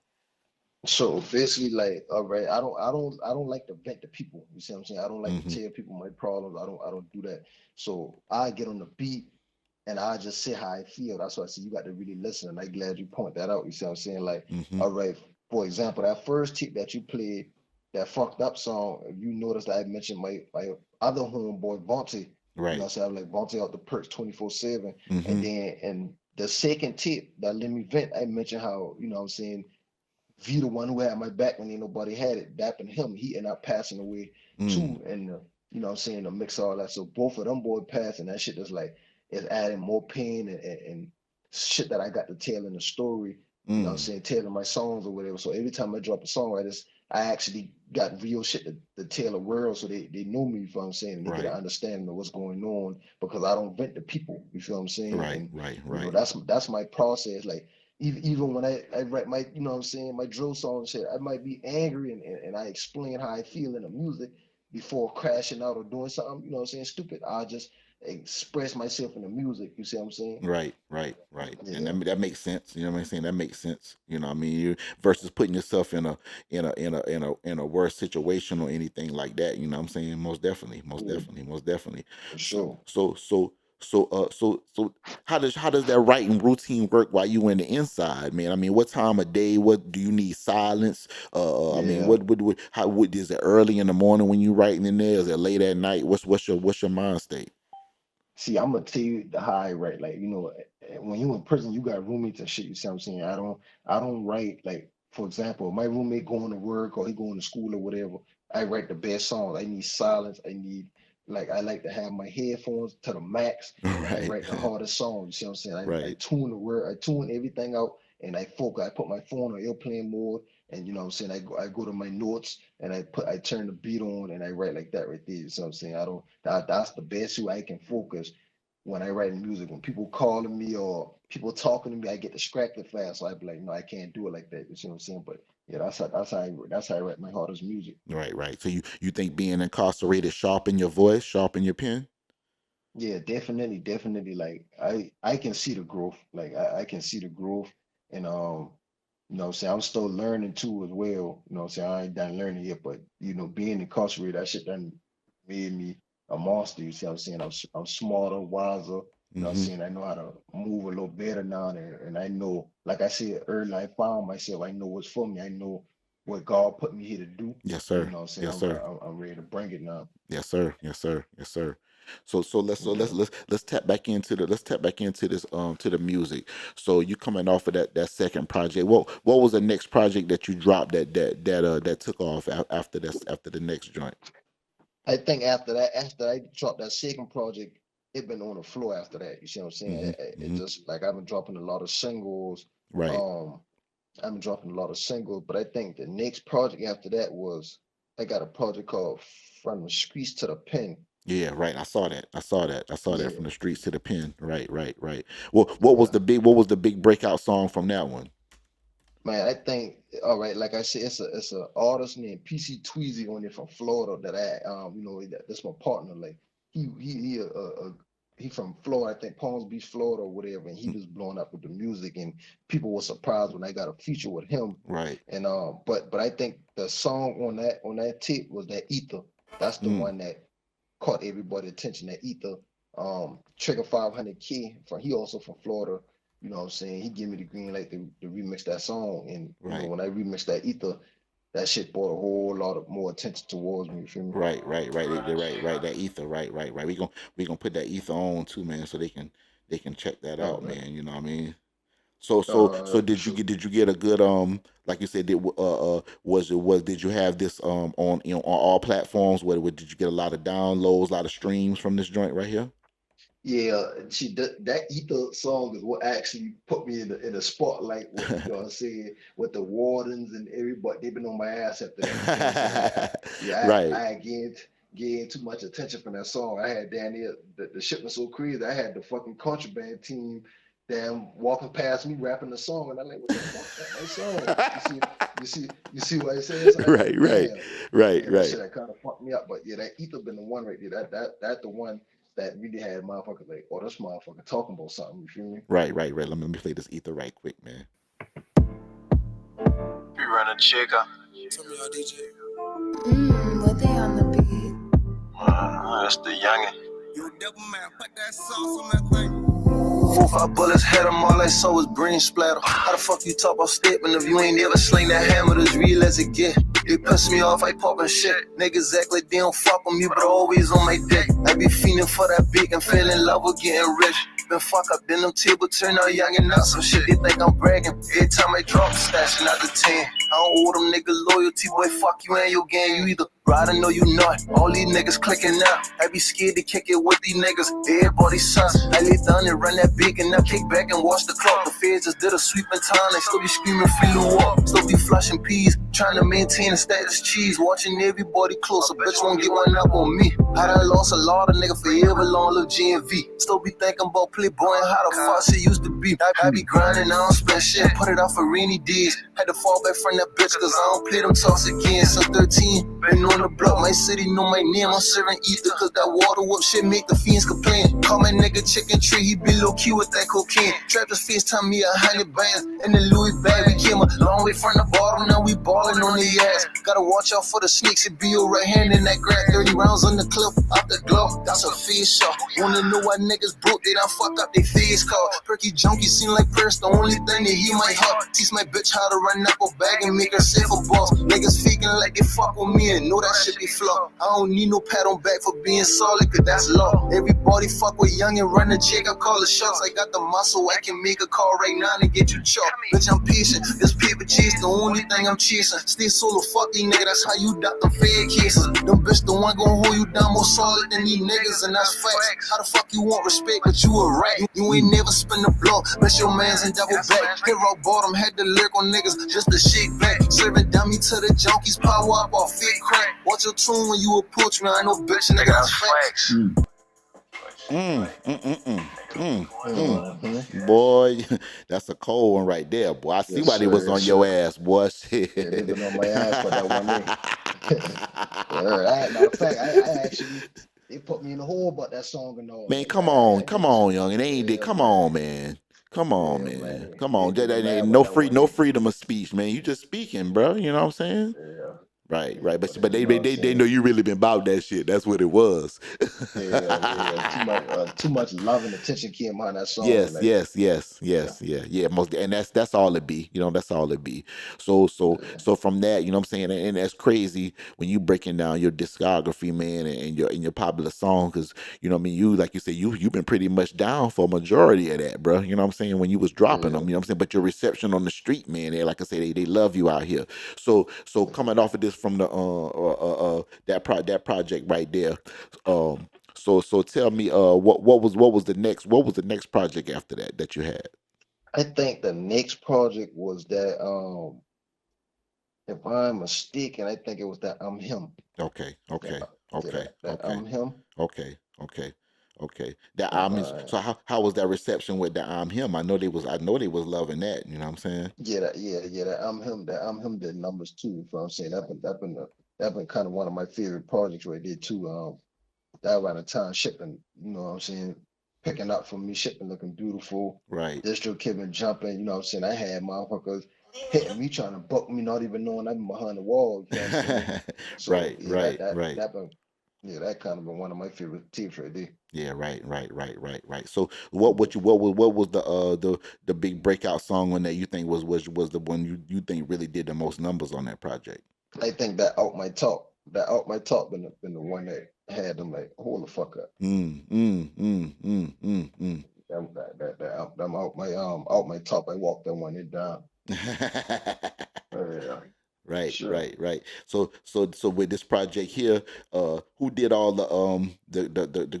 Speaker 2: So basically, like, all right, I don't like to vent to people. You see what I'm saying? I don't like to
Speaker 3: Mm-hmm.
Speaker 2: tell people my problems. I don't do that. So I get on the beat and I just say how I feel. That's why I say you got to really listen. And I'm glad you point that out. You see what I'm saying? Like,
Speaker 3: Mm-hmm.
Speaker 2: all right, for example, that first tip that you played, that fucked up song, you noticed that I mentioned my other homeboy, Vontae. You know
Speaker 3: Right.
Speaker 2: what I'm saying? I'm like Vontae out the perks 24/7. And
Speaker 3: Mm-hmm.
Speaker 2: then and the second tip that let me vent, I mentioned how, what I'm saying, V the one who had my back when ain't nobody had it, dapping him, he ended up passing away
Speaker 3: Mm.
Speaker 2: too. And what I'm saying, the mix all that. So both of them boys passing, that shit is like it's adding more pain and shit that I got to tell in the story, what I'm
Speaker 3: Mm.
Speaker 2: saying, telling my songs or whatever. So every time I drop a song, I actually got real shit to tell the world so they know me, you feel what I'm saying, and they get an
Speaker 3: Right.
Speaker 2: understanding of what's going on because I don't vent to people, you feel what I'm saying?
Speaker 3: Right.
Speaker 2: And
Speaker 3: Right. Right.
Speaker 2: that's my process. Like even when I write my, what I'm saying, my drill song shit, I might be angry and I explain how I feel in the music before crashing out or doing something, what I'm saying, stupid. I just express myself in the music, you see what I'm saying?
Speaker 3: Right, right, right, and
Speaker 2: Yeah.
Speaker 3: that makes sense. You know what I'm saying? That makes sense. You know what I mean? You versus putting yourself in a worse situation or anything like that. You know what I'm saying? Most definitely, most
Speaker 2: Yeah,
Speaker 3: definitely, most definitely.
Speaker 2: for
Speaker 3: So
Speaker 2: sure.
Speaker 3: so so so how does that writing routine work while you in the inside, man? I mean, what time of day? What do you need silence? I mean,
Speaker 2: Yeah.
Speaker 3: what is it early in the morning when you writing in there? Is it late at night? What's your mind state?
Speaker 2: See, I'm gonna tell you the high right. Like, when you in prison, you got roommates and shit. You see what I'm saying? I don't write like, for example, my roommate going to work or he going to school or whatever. I write the best songs. I need silence. I like to have my headphones to the max, and I
Speaker 3: Right,
Speaker 2: write the hardest songs. You see what I'm saying? I
Speaker 3: right.
Speaker 2: tune the word, I tune everything out, and I focus. I put my phone on airplane mode, and you know what I'm saying. I go to my notes and I turn the beat on and I write like that right there. You see what I'm saying? I don't that's the best way I can focus when I write music. When people calling me or people talking to me, I get distracted fast. So I be like, no, I can't do it like that. You see what I'm saying? But yeah, that's how I write my hardest music.
Speaker 3: Right, right. So you think being incarcerated sharpen your voice, sharpen your pen?
Speaker 2: Yeah, definitely, definitely. Like I can see the growth. Like I can see the growth, and what I'm saying, I'm still learning too as well. You know what I'm saying? I ain't done learning yet, but being incarcerated, that shit done made me a monster. You see what I'm saying? I'm smarter, wiser. You know what I'm
Speaker 3: Mm-hmm.
Speaker 2: saying? I know how to move a little better now, and I know, like I said earlier, I found myself. I know what's for me. I know what God put me here to do,
Speaker 3: Yes,
Speaker 2: and you
Speaker 3: sir.
Speaker 2: know what I'm saying?
Speaker 3: Yes,
Speaker 2: I'm
Speaker 3: sir.
Speaker 2: I'm, I'm ready to bring it now.
Speaker 3: Yes, sir. Yes, sir. Yes, sir. So
Speaker 2: Yeah.
Speaker 3: let's tap back into this to the music. So you coming off of that second project. What was the next project that you dropped that took off after the next joint?
Speaker 2: I think after I dropped that second project, it been on the floor after that. You see what I'm saying?
Speaker 3: Mm-hmm.
Speaker 2: It
Speaker 3: Mm-hmm.
Speaker 2: just like I've been dropping a lot of singles.
Speaker 3: Right.
Speaker 2: Um, I've been dropping a lot of singles, but I think the next project after that was I got a project called From the Streets to the Pen.
Speaker 3: Yeah, right. I saw that. I saw that. I saw that
Speaker 2: Yeah,
Speaker 3: from the streets to the pen. Right, right, right. Well, what was
Speaker 2: yeah.
Speaker 3: the big breakout song from that one?
Speaker 2: Man, I think all right, like I said, it's a artist named PC Tweezy on there from Florida that that's my partner. Like he from Florida, I think Palm Beach, Florida or whatever, and he
Speaker 3: Mm.
Speaker 2: was blowing up with the music and people were surprised when I got a feature with him.
Speaker 3: Right.
Speaker 2: And but I think the song on that tape was that Ether. That's the
Speaker 3: Mm.
Speaker 2: one that caught everybody attention. That Ether, Trigger 500K from he also from Florida. You know what I'm saying? He gave me the green light to remix that song. And
Speaker 3: Right.
Speaker 2: when I remixed that Ether, that shit brought a whole lot of more attention towards me. You feel me?
Speaker 3: Right, right, right, right. That ether, right. We gonna put that ether on too, man, so they can check that
Speaker 2: Oh
Speaker 3: out,
Speaker 2: man.
Speaker 3: man. You know what I mean? So
Speaker 2: For
Speaker 3: did you
Speaker 2: sure.
Speaker 3: get a good like you said did you have this on on all platforms? Did you get a lot of downloads, a lot of streams from this joint right here?
Speaker 2: Yeah, that Ether song is what actually put me in the spotlight with, what I'm saying, with the wardens and everybody. They've been on my ass after that. You see what I'm saying? Yeah,
Speaker 3: Right.
Speaker 2: I had gained too much attention from that song. I had down there the shit was so crazy. I had the fucking contraband team damn walking past me rapping the song, and I'm like, what the fuck? That my song. You see what I saying? So I
Speaker 3: Right,
Speaker 2: like,
Speaker 3: right,
Speaker 2: damn,
Speaker 3: right,
Speaker 2: yeah, that
Speaker 3: right.
Speaker 2: shit that kind of fucked me up. But yeah, that Ether been the one right there. That the one that really had motherfuckers like, oh, this motherfucker talking about something. You feel me?
Speaker 3: Right, right, right. Let me play this ether right quick, man.
Speaker 4: RunaCheckup.
Speaker 6: What they on the beat?
Speaker 4: That's the youngin'. You double man, put that sauce on that thing. 4-5 bullets hit him, all I saw was brain splatter. How the fuck you talk about statement if you ain't ever sling that hammer as real as it get? They piss me off, I poppin' shit. Niggas act like they don't fuck with me, but always on my dick. I be fiending for that big and fell in love with getting rich. Been fuck up, then them table turn out young and not some shit. They think I'm bragging. Every time I drop, stashing out the 10. I don't owe them nigga loyalty, boy. Fuck you and your gang. You either riding or you not. All these niggas clicking now. I be scared to kick it with these niggas. Everybody's sons. I lay down and run that big and now kick back and watch the clock. The feds just did a sweep in time. They still be screaming free to walk. Still be flushing peas. Trying to maintain a status cheese. Watching everybody close. A bitch won't get one up on me. I done lost a lot of niggas forever long live GNV. Still be thinking about Playboy and how the fuck shit used to be. I be grinding, I don't spend shit. Put it out for rainy days. Had to fall back from that bitch cause I don't play them talks again. Since 13, been on the block. My city know my name. I'm serving ether cause that water whoop shit make the fiends complain. Call my nigga Chicken Tree, he be low key with that cocaine. Trappers FaceTime me 100 bands in the Louis bag. We came a long way from the bottom, now we ballin' on the ass. Gotta watch out for the snakes, it be your right hand in that grab. 30 rounds on the clip, out the glove, that's a face shot. Wanna know why niggas broke, they done fuck up they face call. Perky junkie seem like Purse, the only thing that he might help. Teach my bitch how to run up a bag and make her safe a boss. Niggas faking like they fuck with me and know that shit be flaw. I don't need no pat on back for being solid, cause that's law. Everybody fuck with Young and run the check, I call the shots. I got the muscle, I can make a call right now and get you chopped. Bitch, I'm patient, this paper chase the only thing I'm chasing. Stay solo, fuck these niggas, that's how you duck them fed cases. Them bitch the one gon' hold you down more solid than these niggas, and that's facts. How the fuck you want respect, but you a rat? You ain't never spin the blow, bet your mans in double back. Hit rock bottom, had to lyric on niggas just to shake back. Serving dummy to the junkies, power up off fake crack. Watch your tune when you approach me, I ain't no bitch, nigga, that's facts.
Speaker 3: Boy, that's a cold one right there, boy. I see
Speaker 2: Yes,
Speaker 3: why they
Speaker 2: sir,
Speaker 3: was
Speaker 2: yes,
Speaker 3: on your
Speaker 2: sir.
Speaker 3: ass, boy. Shit.
Speaker 2: Yeah, they been on my ass for that one day. Matter of fact, I actually, they put me in the hole about that song and all,
Speaker 3: Man,
Speaker 2: man. I
Speaker 3: come
Speaker 2: give it to
Speaker 3: on,
Speaker 2: them.
Speaker 3: young. It ain't that.
Speaker 2: Yeah,
Speaker 3: Come
Speaker 2: man.
Speaker 3: on, man. Come on,
Speaker 2: Yeah,
Speaker 3: man.
Speaker 2: man.
Speaker 3: Come on.
Speaker 2: They
Speaker 3: That
Speaker 2: been mad
Speaker 3: ain't
Speaker 2: about that one
Speaker 3: no
Speaker 2: day.
Speaker 3: freedom of speech, man. You just speaking, bro. You know what I'm saying?
Speaker 2: Yeah,
Speaker 3: Right,
Speaker 2: yeah,
Speaker 3: right.
Speaker 2: but
Speaker 3: But
Speaker 2: you know what I'm
Speaker 3: they
Speaker 2: saying?
Speaker 3: know you really been about that shit. That's what it was.
Speaker 2: Yeah. Too much love and attention came behind that song.
Speaker 3: Yes,
Speaker 2: Like,
Speaker 3: yes, yes,
Speaker 2: yeah,
Speaker 3: yes, yeah. Most, and that's all it be. You know, that's all it be.
Speaker 2: yeah,
Speaker 3: So from that, you know what I'm saying, and that's crazy when you breaking down your discography, man, and your popular song, because you know what I mean, you like you said, you've been pretty much down for a majority of that, bro. You know what I'm saying, when you was dropping
Speaker 2: yeah.
Speaker 3: them, you know what I'm saying. But your reception on the street, man, they like I say, they love you out here. So coming off of this from the that project right there, um. So tell me, what was the next project after that you had?
Speaker 2: I think the next project was that, if I'm mistaken, I think it was that I'm Him.
Speaker 3: Okay,
Speaker 2: That,
Speaker 3: okay,
Speaker 2: yeah,
Speaker 3: okay,
Speaker 2: that
Speaker 3: okay,
Speaker 2: I'm Him.
Speaker 3: okay, okay, okay. That
Speaker 2: Uh,
Speaker 3: I'm his.
Speaker 2: uh,
Speaker 3: So how was that reception with the I'm him? I know they was loving that. You know what I'm saying?
Speaker 2: that I'm Him. That I'm Him did numbers too. You know what I'm saying? That been kind of one of my favorite projects right there too. That around the time shipping, you know what I'm saying, picking up for me, shipping looking beautiful,
Speaker 3: Right.
Speaker 2: distro kid been jumping, you know what I'm saying. I had motherfuckers hitting me trying to book me, not even knowing I've been behind the wall, you know what I'm saying. So
Speaker 3: Right,
Speaker 2: yeah,
Speaker 3: right, right.
Speaker 2: that been that kind of been one of my favorite teams right there.
Speaker 3: Yeah, right. So what was the big breakout song on that you think was the one you think really did the most numbers on that project?
Speaker 2: I think that out my top been the one that had them like, hold the fuck up.
Speaker 3: Mm.
Speaker 2: Them out my top. I walked that one it down. Yeah,
Speaker 3: Right,
Speaker 2: sure.
Speaker 3: right. So with this project here, who did all the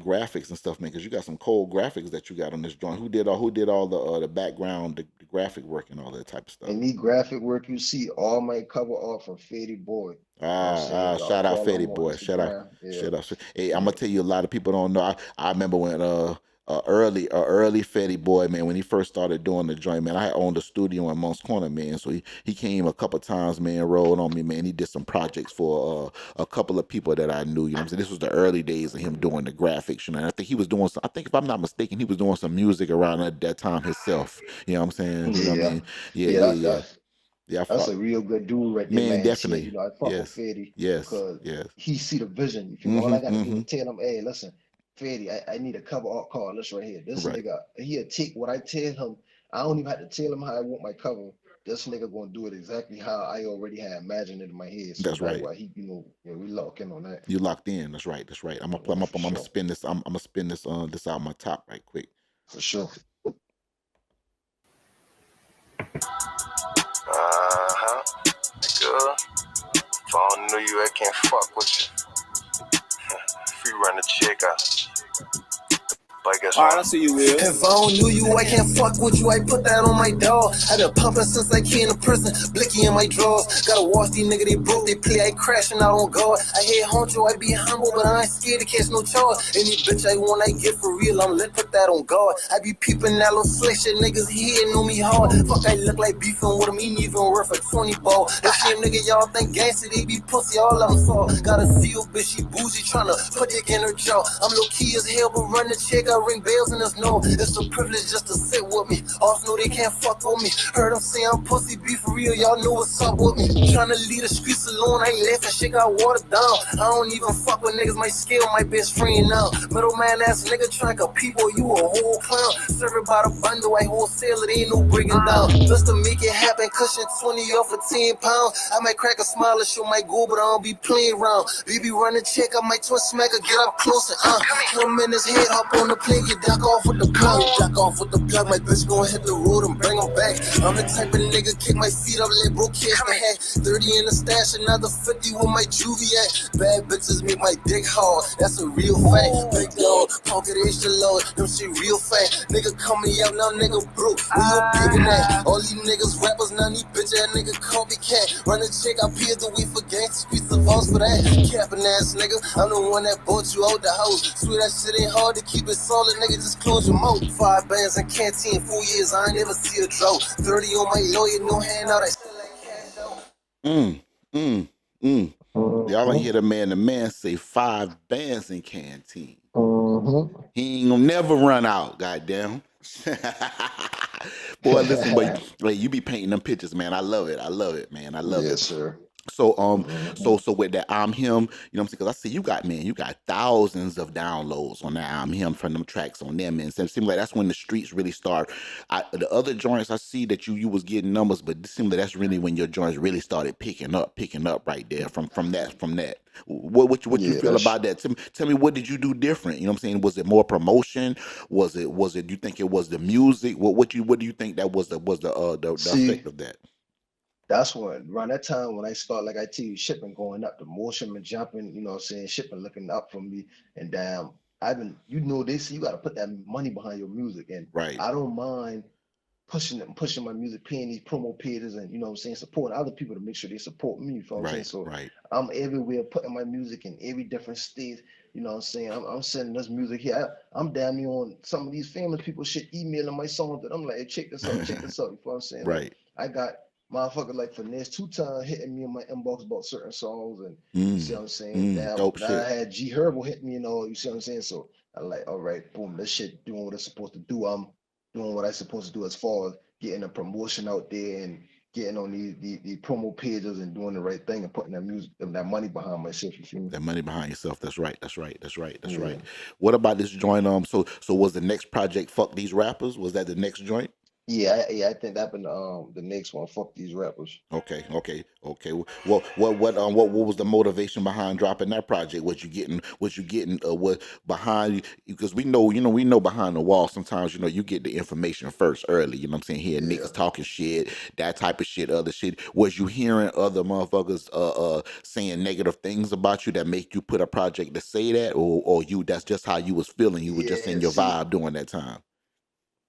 Speaker 3: graphics and stuff, man? Because you got some cold graphics that you got on this joint. Who did all the background, the graphic work and all that type of stuff?
Speaker 2: Any graphic work you see, all my cover art from Fady Boy. You know what I'm saying? Y'all
Speaker 3: Shout out
Speaker 2: follow
Speaker 3: Fetty
Speaker 2: him on
Speaker 3: Boy.
Speaker 2: Instagram. Yeah,
Speaker 3: Shout out. Hey, I'm
Speaker 2: yeah,
Speaker 3: gonna tell you, a lot of people don't know. I remember when early Fetty Boy, man, when he first started doing the joint, man, I owned a studio in Monk's Corner, man. So he came a couple times, man, rolled on me, man. He did some projects for a couple of people that I knew. You know what I'm saying? This was the early days of him doing the graphics, you know. And I think he was doing some, I think if I'm not mistaken, he was doing some music around that time himself. You know what I'm saying? You know what I
Speaker 2: yeah,
Speaker 3: mean? Yeah,
Speaker 2: yeah.
Speaker 3: yeah, yeah. Yeah, I
Speaker 2: That's
Speaker 3: fuck.
Speaker 2: a real good dude right there,
Speaker 3: Man,
Speaker 2: man. Shit,
Speaker 3: definitely.
Speaker 2: I fuck with
Speaker 3: Yes.
Speaker 2: Fetty
Speaker 3: Yes.
Speaker 2: because
Speaker 3: Yes.
Speaker 2: he see the vision. You feel me? All
Speaker 3: Mm-hmm.
Speaker 2: I got to do
Speaker 3: Mm-hmm.
Speaker 2: is tell him, hey, listen, Fetty, I need a cover art card. This right here. This
Speaker 3: Right.
Speaker 2: nigga, he'll take what I tell him. I don't even have to tell him how I want my cover. This nigga gonna do it exactly how I already had imagined it in my head. So
Speaker 3: That's
Speaker 2: that's
Speaker 3: right.
Speaker 2: why he, we lock in on that.
Speaker 3: You locked in. That's right. That's right. I'm gonna
Speaker 2: Yeah, for
Speaker 3: I'm gonna
Speaker 2: sure.
Speaker 3: spin this. I'm gonna spin this this out my top right quick.
Speaker 2: For sure.
Speaker 5: Uh-huh. Nigga, if I don't know you, I can't fuck with you. Free run the check out. But guess what?
Speaker 4: Alright, I see you, Will.
Speaker 5: If I don't know you, I can't fuck with you. I put that on my dog. I been pumping since I came to prison. Blicky in my drawers. Gotta watch these niggas, they broke, they play, I crashing out on guard. I hate honcho, I be humble, but I ain't scared to catch no charge. Any bitch I want, I get for real. I'm lit, put that on guard. I be peeping that little slick shit, niggas hitting on me hard. Fuck, I look like beefing with them, ain't even worth a 20 ball. That same nigga y'all think gangsta, they be pussy, all of them saw. Got a seal, bitch, she bougie, tryna put dick in her jaw. I'm low key as hell, but run the check, I ring bells in the snow. It's a privilege just to sit with me. Off know they can't fuck with me. Heard them say I'm pussy, be for real, y'all know what's up with me. Tryna leave the streets alone, I ain't laughing, shit got watered down. I don't even fuck with niggas, my scale, my best friend now. Middleman ass nigga tryna compete, boy, you a whole clown. Serve it by the bundle, I wholesale it, ain't no bringing down. Just to make it happen, cushion 20 off for 10 pounds. I might crack a smile and show my goal, but I don't be playing around. Baby running check, I might twist smack or get up closer. Come in his head, hop on the plane, get duck off with the plug. Duck off with the plug, my bitch gon' hit the road and bring him back. I'm the type of nigga, kick my feet up, let bro catch the hat. 30 in the stash, another 50 with my juvie at. Bad bitches make my dick hard, that's a real fact. Big dog, pocket extra low, them shit real fat. Nigga coming out, now nigga broke, where you bigger at? All these niggas rappers, now these bitch ass nigga copycat. Run a check, I peeled the weed for gangsta streets of us for that. Capping ass nigga, I'm the one that bought you out the house. Swear that shit ain't hard to keep it solid, nigga, just close your mouth. 5 bands in canteen, 4 years, I ain't never see a drought. 30 on my lawyer, no handout, I still like cash out.
Speaker 3: Mm. Mm. Mm. Y'all ain't
Speaker 2: Mm-hmm.
Speaker 3: hear the man say 5 bands in canteen.
Speaker 2: Mm-hmm.
Speaker 3: He ain't gonna never run out, goddamn. Boy, listen, but like, you be painting them pictures, man. I love it. I love it, man. I love
Speaker 2: Yes,
Speaker 3: it.
Speaker 2: sir.
Speaker 3: So
Speaker 2: Mm-hmm.
Speaker 3: so with that I'm him, you know what I'm saying? Cause I see you got, man, you got thousands of downloads on that I'm him from them tracks on them, and so it seems like that's when the streets really start. The other joints I see that you was getting numbers, but it seems like that's really when your joints really started picking up right there from that. What you
Speaker 2: Yeah,
Speaker 3: feel
Speaker 2: that's
Speaker 3: about that? Tell me what did you do different? You know what I'm saying? Was it more promotion? Was it you think it was the music? What do you think that was the effect
Speaker 2: see.
Speaker 3: of that?
Speaker 2: That's when around that time when I start, like I tell you, shipping going up, the motion and jumping, what I'm saying, shipping looking up for me. And damn, I've been, this, you gotta put that money behind your music. And
Speaker 3: Right,
Speaker 2: I don't mind pushing my music, paying these promo pages and what I'm saying, supporting other people to make sure they support me. You know what I'm saying?
Speaker 3: right,
Speaker 2: So
Speaker 3: right.
Speaker 2: I'm everywhere putting my music in every different state. What I'm saying? I'm sending this music here. I'm damn near on some of these famous people shit emailing my songs that I'm like, hey, check this out, check this out. You know what I'm saying? Like
Speaker 3: Right.
Speaker 2: I got motherfuckers like Finesse 2 times hitting me in my inbox about certain songs, and you see what I'm saying? Damn,
Speaker 3: Dope
Speaker 2: now I
Speaker 3: shit.
Speaker 2: had G Herbo hit me, you see what I'm saying? So I like, all right, boom, this shit doing what it's supposed to do. I'm doing what I supposed to do as far as getting a promotion out there and getting on these promo pages and doing the right thing and putting that music and that money behind my shit. You feel me?
Speaker 3: That money behind yourself. That's right. That's right. That's right. That's
Speaker 2: Yeah.
Speaker 3: right. What about this joint? So was the next project "Fuck These Rappers"? Was that the next joint?
Speaker 2: Yeah, I think that been the next one. Fuck these rappers.
Speaker 3: Okay, okay, okay. What was the motivation behind dropping that project? Was you getting what behind? Because we know behind the wall sometimes you get the information first early. You know what I'm saying? Here
Speaker 2: Yeah.
Speaker 3: niggas talking shit, that type of shit, other shit. Was you hearing other motherfuckers saying negative things about you that make you put a project to say that, or you that's just how you was feeling? You were just in
Speaker 2: Yeah,
Speaker 3: your
Speaker 2: see,
Speaker 3: vibe during that time.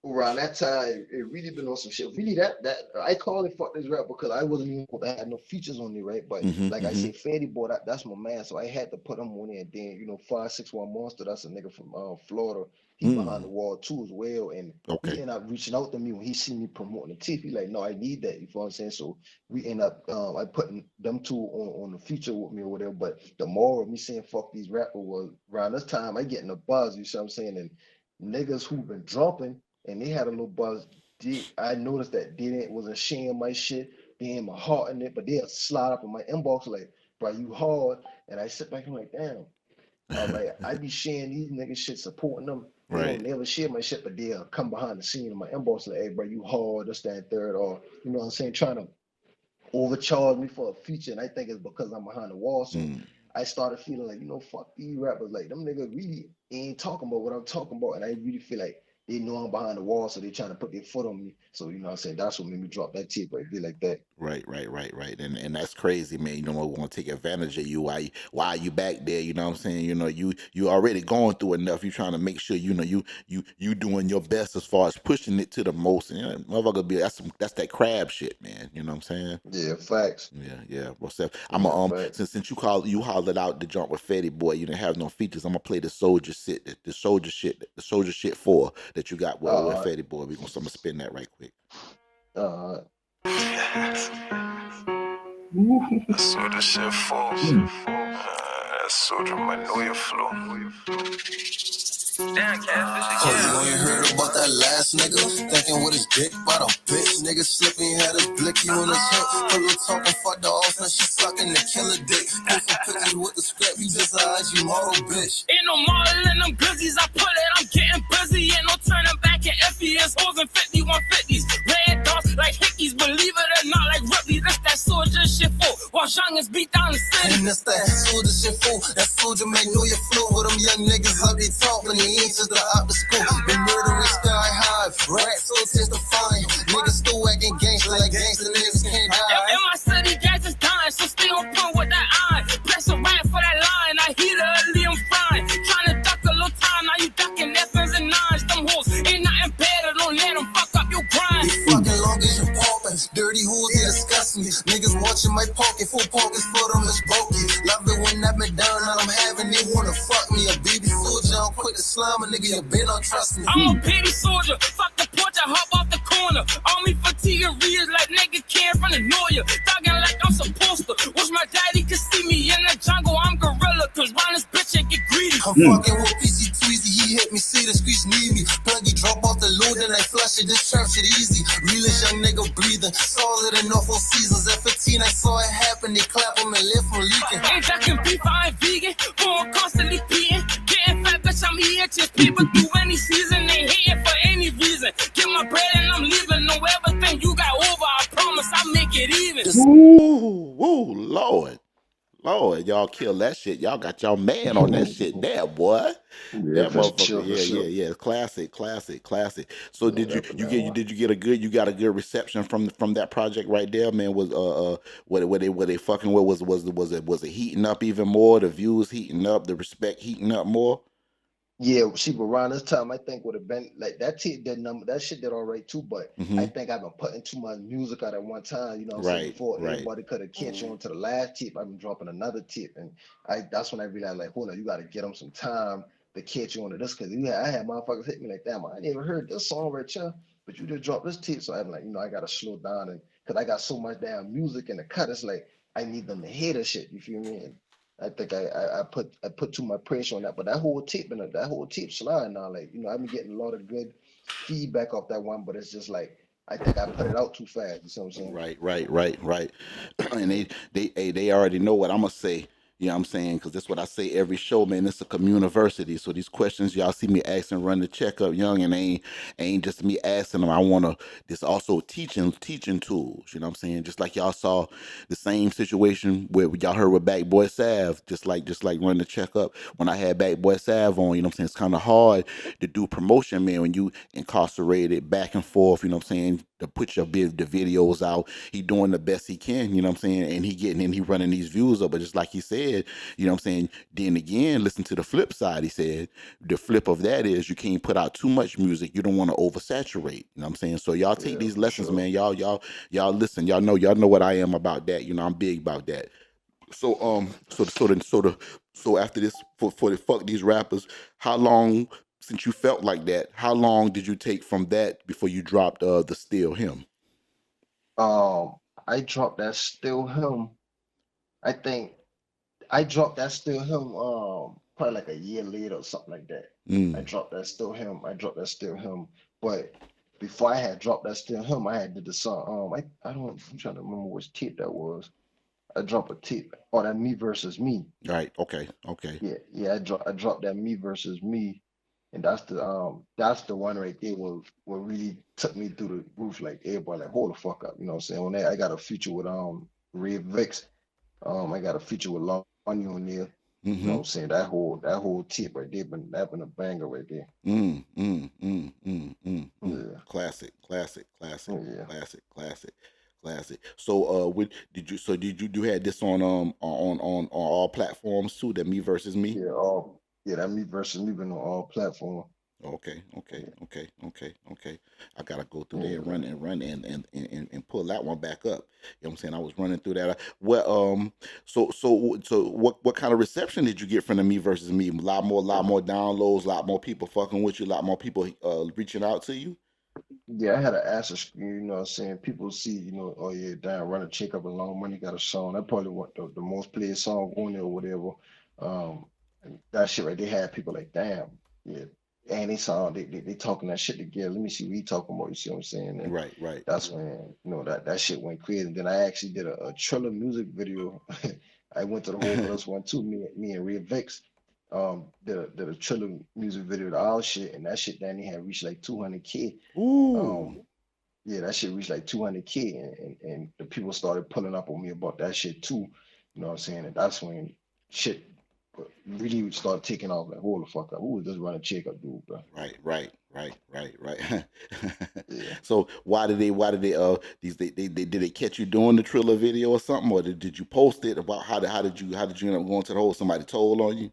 Speaker 2: around that time, it really been on some shit. Really, that I call it fuck this rap because I wasn't even I had no features on it, right? But
Speaker 3: Mm-hmm.
Speaker 2: like I
Speaker 3: Mm-hmm.
Speaker 2: say, Fatty boy, that's my man, so I had to put him on there. And then 561 Monster, that's a nigga from Florida. He behind the
Speaker 3: Mm.
Speaker 2: wall too as well, and he
Speaker 3: Okay.
Speaker 2: ended up reaching out to me when he see me promoting the teeth. He like, no, I need that. You know what I'm saying? So we end up, I putting them two on the feature with me or whatever. But the more of me saying fuck these rappers was around this time, I getting a buzz. You see what I'm saying? And niggas who been dropping and they had a little buzz. I noticed that they didn't wasn't sharing my shit, damn, my heart in it, but they'll slide up in my inbox like, bro, you hard. And I sit back and I'm like, damn. Like I be sharing these niggas shit, supporting them. They don't
Speaker 3: Right.
Speaker 2: never share my shit, but they'll come behind the scene in my inbox like, hey, bro, you hard, this, that, and third, or you know what I'm saying, trying to overcharge me for a feature, and I think it's because I'm behind the wall. So
Speaker 3: Mm.
Speaker 2: I started feeling like, fuck these rappers, like them niggas really ain't talking about what I'm talking about, and I really feel like they know I'm behind the wall, so they trying to put their foot on me. So you know what I'm saying, that's what made me drop that tape right there like that.
Speaker 3: Right. And that's crazy, man. You know, we want to take advantage of you while you back there, you know what I'm saying? You know, you already going through enough. You trying to make sure, you know, you doing your best as far as pushing it to the most. And motherfucker that's that crab shit, man. You know what I'm saying?
Speaker 2: Yeah, facts.
Speaker 3: Yeah. What's up? I'm
Speaker 2: Yeah,
Speaker 3: a,
Speaker 2: facts.
Speaker 3: since you hollered out the jump with Fetty Boy, you didn't have no features. I'm gonna play the soldier shit 4 that you got with
Speaker 2: Uh,
Speaker 3: Fetty Boy. I'm gonna spin that right quick.
Speaker 2: uh,
Speaker 4: So the shit falls. That soldier might know your flow. Damn, catfish again.
Speaker 7: You ain't heard about that last nigga thinking with his dick by the bitch. Nigga slipping, had his blicky on his hip. Pillow talking, fuck the off, and she sucking the killer dick. Posting pictures with the script, you just a IG model, bitch.
Speaker 4: Ain't no model in them glizzies, I put it, I'm getting busy. Ain't no turning back in FES, hoes and 5150s. Red dots like hickeys, believe it or not, like Ripley. That's that soldier shit for. Watch youngins beat down the city.
Speaker 7: And that's that soldier shit fool. That soldier man know your flow. With them young niggas how they talk when they ain't just out the school. The murder is sky high. Rats so testifying. Niggas still acting gangster like gangster niggas can't die.
Speaker 4: In my city, guys is dying, so stay on point with that eye. Press a right for that line, I heat her, Liam frying. Trying to duck a little time, now you ducking F's and nines. Them hoes ain't nothing better, don't let them fuck up your grind.
Speaker 7: They fucking long as you poppin'. Dirty hoes, they disgust me. Niggas watching my pocket, full pockets for them is bulky. Love it when I've been down and I'm having, they wanna fuck me. A baby soldier, I'm quick to slime a nigga, you been on trust me.
Speaker 4: I'm a petty soldier, fuck the porch, I hop off the corner. Army fatigue and rears like nigga can't run annoy you. Thugging like I'm supposed to. Wish my daddy could see me in the jungle, I'm gorilla, cause round this bitch and get greedy.
Speaker 7: I'm fucking with PC Tweezy, he hit me, see the streets need me. Pluggy drop off the load, then I flush it, this trap shit easy. Realest young nigga breathing, solid enough on seasons. At 15, I saw it happen, they clap him and left him leaking.
Speaker 4: Ain't ducking beef, I ain't vegan, phone constantly beating. Getting fat, bitch, I'm eating just people through any season. They hating for any reason. Get my bread and I'm leaving. No everything you got over, I promise I'll make it even.
Speaker 3: Ooh, Lord, y'all kill that shit. Y'all got y'all man on that shit there, boy.
Speaker 2: yeah,
Speaker 3: That
Speaker 2: for sure,
Speaker 3: motherfucker,
Speaker 2: for sure.
Speaker 3: yeah. Classic. So
Speaker 2: Yeah,
Speaker 3: did you
Speaker 2: that for
Speaker 3: you
Speaker 2: that
Speaker 3: get
Speaker 2: one.
Speaker 3: did you get a good reception from that project right there, man? Was were they fucking with was it heating up even more? The views heating up, the respect heating up more?
Speaker 2: Yeah, see, but around this time, I think would have been like that tape did number that shit did all right too. But I
Speaker 3: Mm-hmm.
Speaker 2: think I've been putting too much music out at one time, you know what I'm saying?
Speaker 3: Right,
Speaker 2: Before
Speaker 3: right.
Speaker 2: everybody could have catch on to the last tape, I've been dropping another tape, and I that's when I realized like, hold on, you got to get them some time to catch on to this because I had motherfuckers hit me like, damn, I never heard this song right here, but you just dropped this tape, so I'm like, I got to slow down and because I got so much damn music in the cut, it's like I need them to hear the shit. You feel me? And I think I put too much pressure on that, but that whole tape slide now, like I've been getting a lot of good feedback off that one, but it's just like I think I put it out too fast. You see what I'm saying?
Speaker 3: Right. And they already know what I'm gonna say. You know what I'm saying? Because that's what I say every show, man. It's a community. So these questions y'all see me asking, run the checkup, young, and ain't just me asking them. I wanna this also teaching tools. You know what I'm saying? Just like y'all saw the same situation where y'all heard with Back Boy Sav, just like run the checkup. When I had Back Boy Sav on, you know what I'm saying? It's kind of hard to do promotion, man, when you incarcerated back and forth. You know what I'm saying? To put the videos out, he doing the best he can. You know what I'm saying? And he running these views up. But just like he said, you know what I'm saying? Then again, listen to the flip side. He said the flip of that is you can't put out too much music. You don't want to oversaturate. You know what I'm saying? So y'all take
Speaker 2: Yeah,
Speaker 3: these
Speaker 2: for
Speaker 3: lessons,
Speaker 2: sure.
Speaker 3: man. Y'all listen. Y'all know what I am about that. You know, I'm big about that. So after this, for the fuck these rappers, how long since you felt like that? How long did you take from that before you dropped the Still Him?
Speaker 2: Um, I dropped that still him. I think I dropped that still him. Probably like a year later or something like that. I
Speaker 3: Mm,
Speaker 2: dropped that still him. I dropped that still him, but. before I had dropped that Still Him, I had did the song. I'm trying to remember which tape that was. I dropped a tape. Oh, that Me Versus Me.
Speaker 3: Right. Okay. Okay.
Speaker 2: Yeah, I dropped that Me Versus Me, and that's the one right there what really took me through the roof. Like everybody like, hold the fuck up, you know what I'm saying? When I got a feature with Red Vix, I got a feature with Lonnie on there. You know
Speaker 3: Mm-hmm.
Speaker 2: what I'm saying? That whole tip right there been a banger right there. Yeah,
Speaker 3: Classic, classic, classic,
Speaker 2: yeah.
Speaker 3: classic, classic, classic. So, did you had this on all platforms too? That Me Versus Me.
Speaker 2: Yeah, that Me Versus Me been on all platforms.
Speaker 3: Okay, okay,
Speaker 2: Yeah,
Speaker 3: okay, okay, okay. I gotta go through there
Speaker 2: yeah,
Speaker 3: and
Speaker 2: man.
Speaker 3: run and pull that one back up. You know what I'm saying? I was running through that. Well, so what kind of reception did you get from the Me Versus Me? A lot more downloads, a lot more people fucking with you, a lot more people reaching out to you.
Speaker 2: Yeah, I had an answer screen, you know what I'm saying? People see, oh yeah, damn, Run a Check Up a Long Money got a song. That probably what the most played song on there or whatever. And that shit right, they had people like, damn, yeah. And they saw they talking that shit together. Let me see what he talking about, you see what I'm saying? And
Speaker 3: Right, right.
Speaker 2: that's when, that shit went crazy. And then I actually did a Triller music video. I went to the whole plus one too, me and Red Vix. Did a Triller music video to our shit, and that shit then he had reached like 200K.
Speaker 3: Ooh,
Speaker 2: Um, yeah, that shit reached like 200K, and the people started pulling up on me about that shit too. You know what I'm saying? And that's when shit really started taking off. Like, hold the fuck up, who was this Running Checkup dude, bro?
Speaker 3: right, right, right, right, right.
Speaker 2: Yeah,
Speaker 3: So why did they did they catch you doing the Triller video or something, or did you post it? About how did you end up going to the hole? Somebody told on you?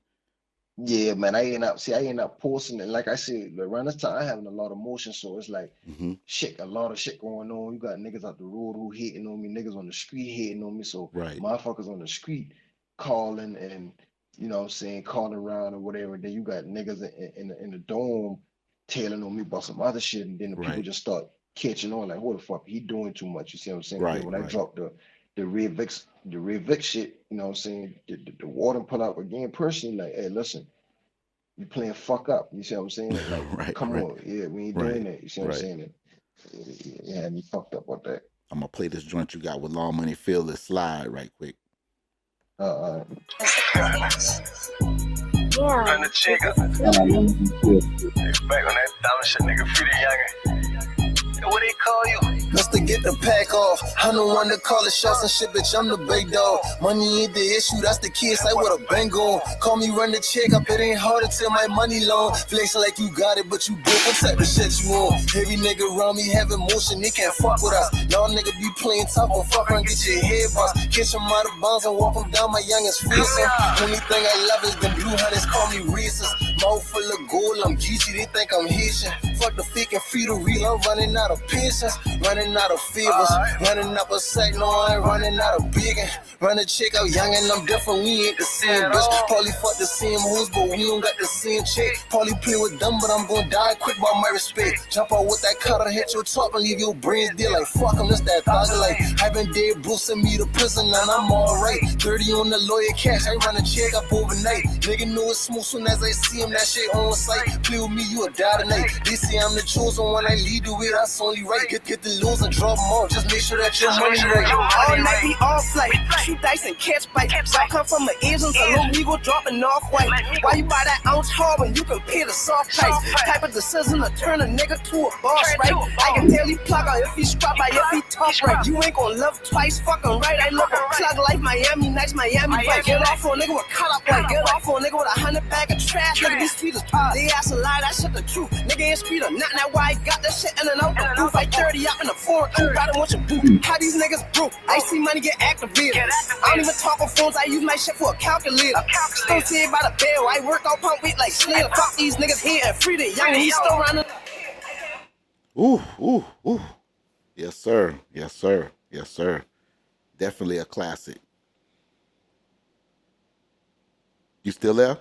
Speaker 2: yeah, man. I end up posting it. Like I said, around this time, I having a lot of motion, so it's like
Speaker 3: Hmm.
Speaker 2: shit, a lot of shit going on. You got niggas out the road who hating on me, niggas on the street hating on me. So
Speaker 3: Right,
Speaker 2: motherfuckers on the street calling and you know what I'm saying, calling around or whatever. Then you got niggas in the dome tailing on me about some other shit, and then the people
Speaker 3: right,
Speaker 2: just start catching on like, what the fuck, he doing too much. You see what I'm saying? Then
Speaker 3: right,
Speaker 2: when I
Speaker 3: right,
Speaker 2: dropped the Red Vix shit, you know what I'm saying, the water pull out again personally, like, hey, listen, you playing fuck up. You see what I'm saying? Like,
Speaker 3: right,
Speaker 2: come
Speaker 3: right,
Speaker 2: on, yeah, we ain't doing
Speaker 3: right,
Speaker 2: that. You see what I'm
Speaker 3: right.
Speaker 2: saying? It had me fucked up with that.
Speaker 3: I'm gonna play this joint you got with Long Money Fearless Slide right quick.
Speaker 2: Uh,
Speaker 4: Run the check up. Back on that dumb shit, nigga. Free the youngin'. What they call you?
Speaker 7: Just to get the pack off. I'm the one that call the shots and shit, bitch. I'm the big dog. Money ain't the issue, that's the kid. Like what a bang on. Call me Run the Check Up, it ain't hard to tell my money long. Flexing like you got it, but you broke. What type of shit you on? Every nigga around me have emotion, they can't fuck with us. Y'all nigga be playing tough, but fuck around, get your head bust. Catch them out of bounds and walk them down, my youngest fearsome. Only thing I love is them blue hunters, call me racist. Mouth full of gold, I'm Geechee, they think I'm Haitian. Fuck the fake and free the real, I'm running out of patience, running out of favors, running up a sack, no, I ain't running out of biggin'. Run a check out young and I'm different, we ain't the same, bitch. Probably fuck the same hoes, but we don't got the same chick. Probably play with them, but I'm gon' die quick by my respect. Jump out with that cutter, hit your top and leave your brains dead like fuck em, that's that thug life. I been dead, Bruce send me to prison and I'm alright. 30 on the lawyer cash, I run a check up overnight. Nigga know it's smooth soon as I see him, that shit on sight. Play with me, you a die tonight. They say I'm the chosen one, I lead the way, that's only right. Get the lose and drop them off, just make sure that your money right.
Speaker 8: All night we all flight, shoot dice and catch bite. I come from an Asian, so little me go dropping off white. Why you buy that ounce hard when you can pay the soft price? Type of decision to turn a nigga to a boss, right? I can tell he plug out if he scrap out, if he tough right. You ain't gon' love twice, fucking right. I love a plug like Miami, nice Miami right. Get off on a nigga with cut up right. Get off on a nigga with 100 bag of trash. Nigga, these speeders, they ass a lie, that shit the truth. Nigga ain't speeder, not that why I got that shit in and out the booth. Like 30 out in the foreign, got a bunch of boot. How these niggas broke? I see money get activated. I don't even talk on phones, I use my shit for a calculator. Still say about a bell, I work out pump weight like Slater. Fuck these niggas here and free the young, he's still running.
Speaker 3: Ooh, ooh, ooh. Yes, sir. Yes, sir. Yes, sir. Definitely a classic. You still there?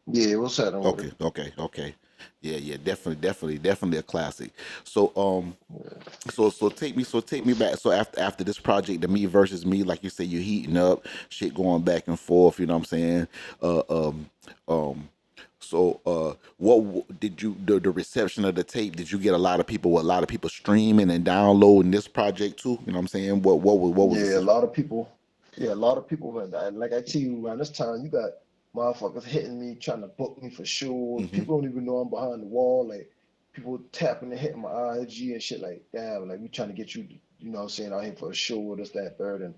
Speaker 2: yeah, what's happening with
Speaker 3: Okay,
Speaker 2: it?
Speaker 3: okay, okay. Yeah, yeah, definitely a classic. So so take me back. So after this project, the Me Versus Me, like you say, you're heating up, shit going back and forth, you know what I'm saying? Uh um um So, what did you the reception of the tape? Did you get a lot of people streaming and downloading this project too? You know what I'm saying? What was
Speaker 2: Yeah, a
Speaker 3: the
Speaker 2: lot of people. Yeah, a lot of people. And like I tell you, around this time, you got motherfuckers hitting me, trying to book me for shows.
Speaker 3: hmm
Speaker 2: People don't even know I'm behind the wall. Like people tapping and hitting my IG and shit. Like, damn, like we trying to get you, you know what I'm saying, out here for a show or this, that, third. And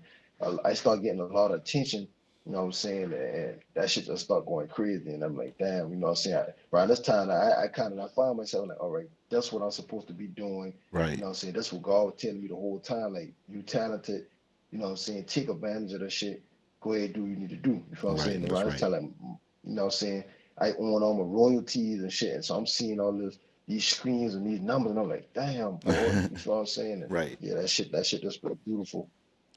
Speaker 2: I start getting a lot of attention. You know what I'm saying? And that shit just start going crazy. And I'm like, damn, you know what I'm saying? Around this time, I kind of find myself like, all right, that's what I'm supposed to be doing. You
Speaker 3: right,
Speaker 2: know what I'm saying? That's what God was telling me the whole time. Like, you talented, you know what I'm saying? Take advantage of that shit. Go ahead, do what you need to do. You feel what I'm
Speaker 3: right.
Speaker 2: saying?
Speaker 3: That's
Speaker 2: Around this
Speaker 3: right.
Speaker 2: time, like, you know what I'm saying? I own all my royalties and shit. And so I'm seeing all these screens and these numbers, and I'm like, damn, boy, you feel what I'm saying? And
Speaker 3: Right.
Speaker 2: yeah, that shit just felt beautiful.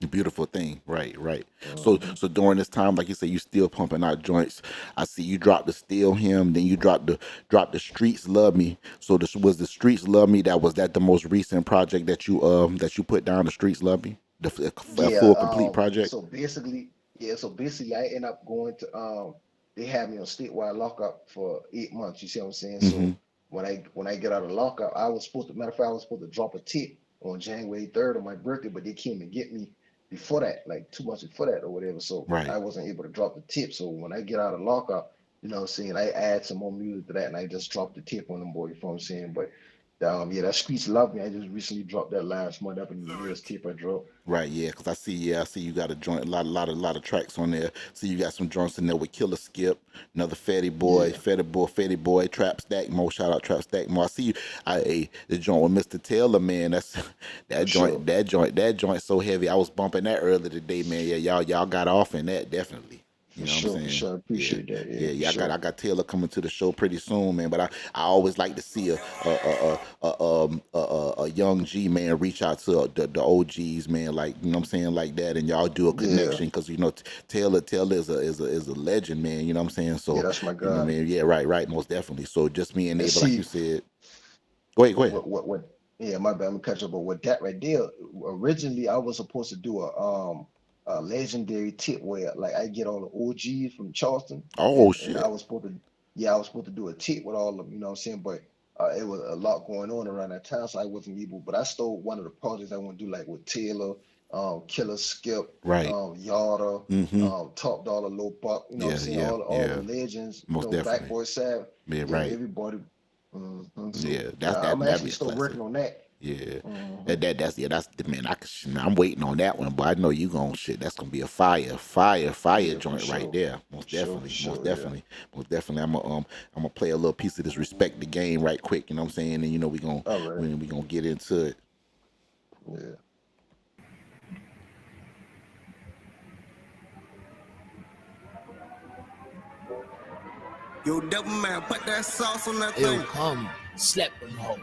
Speaker 3: Beautiful thing, right, right. So,
Speaker 2: Hmm.
Speaker 3: so during this time, like you said, you still pumping out joints. I see you dropped the Still Him, then you dropped the Streets Love Me. So this was the Streets Love Me. That the most recent project that you put down. The Streets Love Me, a
Speaker 2: Yeah,
Speaker 3: full complete project.
Speaker 2: so basically I end up going to they had me on statewide lockup for 8 months, you see what I'm saying?
Speaker 3: Mm-hmm.
Speaker 2: So when I get out of lockup, I was supposed to matter of fact, I was supposed to drop a tip on January 3rd on my birthday, but they came and get me before that, like 2 months before that or whatever. So I
Speaker 3: Right.
Speaker 2: wasn't able to drop the tip. So when I get out of lockup, you know what I'm saying, I add some more music to that and I just dropped the tip on them boy, you know what I'm saying? But yeah, that Streets Love Me. I just recently dropped that last month. Up in the newest tape I dropped.
Speaker 3: Right, yeah, because I see you got a joint, a lot of tracks on there. See, you got some joints in there with Killer Skip, another
Speaker 2: Yeah,
Speaker 3: Fatty Boy, Trap Stack Mo, shout out Trap Stack Mo. I see you, the joint with Mr. Taylor, man. That's
Speaker 2: for sure.
Speaker 3: that joint so heavy. I was bumping that earlier today, man. Yeah, y'all got off in that definitely. You
Speaker 2: For
Speaker 3: know what I'm
Speaker 2: sure, for
Speaker 3: saying?
Speaker 2: sure. I
Speaker 3: Yeah,
Speaker 2: appreciate that. Yeah, for
Speaker 3: yeah.
Speaker 2: sure.
Speaker 3: I got Taylor coming to the show pretty soon, man. But I always like to see a young G man reach out to the OGs, man. Like you know what I'm saying, like that, and y'all do a
Speaker 2: Yeah,
Speaker 3: connection because Taylor is a legend, man. You know what I'm saying?
Speaker 2: yeah,
Speaker 3: So
Speaker 2: that's my
Speaker 3: you know,
Speaker 2: guy.
Speaker 3: man. Yeah, right, most definitely. So just being
Speaker 2: And
Speaker 3: able, like you
Speaker 2: see,
Speaker 3: said, go ahead, go ahead.
Speaker 2: what yeah, my bad, I'm gonna catch up, but with that right there, originally I was supposed to do a legendary tip where like I get all the OGs from Charleston
Speaker 3: Oh
Speaker 2: and
Speaker 3: shit.
Speaker 2: I was supposed to do a tip with all of them, you know what I'm saying? But it was a lot going on around that time, so I wasn't able, but I stole one of the projects I want to do like with Taylor, Killer Skip,
Speaker 3: Right.
Speaker 2: Yada,
Speaker 3: Mm-hmm.
Speaker 2: Top Dollar, Low Buck, you know what I'm
Speaker 3: Yeah,
Speaker 2: saying?
Speaker 3: yeah,
Speaker 2: All the
Speaker 3: yeah.
Speaker 2: legends, you
Speaker 3: Most
Speaker 2: know, Black
Speaker 3: definitely.
Speaker 2: Boy Sad,
Speaker 3: Yeah,
Speaker 2: yeah,
Speaker 3: right.
Speaker 2: everybody. So
Speaker 3: Yeah,
Speaker 2: yeah, I'm
Speaker 3: that'd
Speaker 2: actually
Speaker 3: be a
Speaker 2: still
Speaker 3: classic.
Speaker 2: working on that.
Speaker 3: Yeah,
Speaker 2: Hmm.
Speaker 3: that's the man. I'm waiting on that one, but I know you gonna shit. That's gonna be a fire
Speaker 2: Yeah, for
Speaker 3: joint right
Speaker 2: sure.
Speaker 3: there.
Speaker 2: For
Speaker 3: Most
Speaker 2: sure, yeah.
Speaker 3: definitely, most definitely. I'm gonna play a little piece of this respect the game right quick. You know what I'm saying? And you know
Speaker 2: All right.
Speaker 3: we gonna get into it.
Speaker 2: Yeah.
Speaker 7: Yo, double man, put that sauce on that
Speaker 9: Yo,
Speaker 7: thing.
Speaker 9: come, slap them hoe.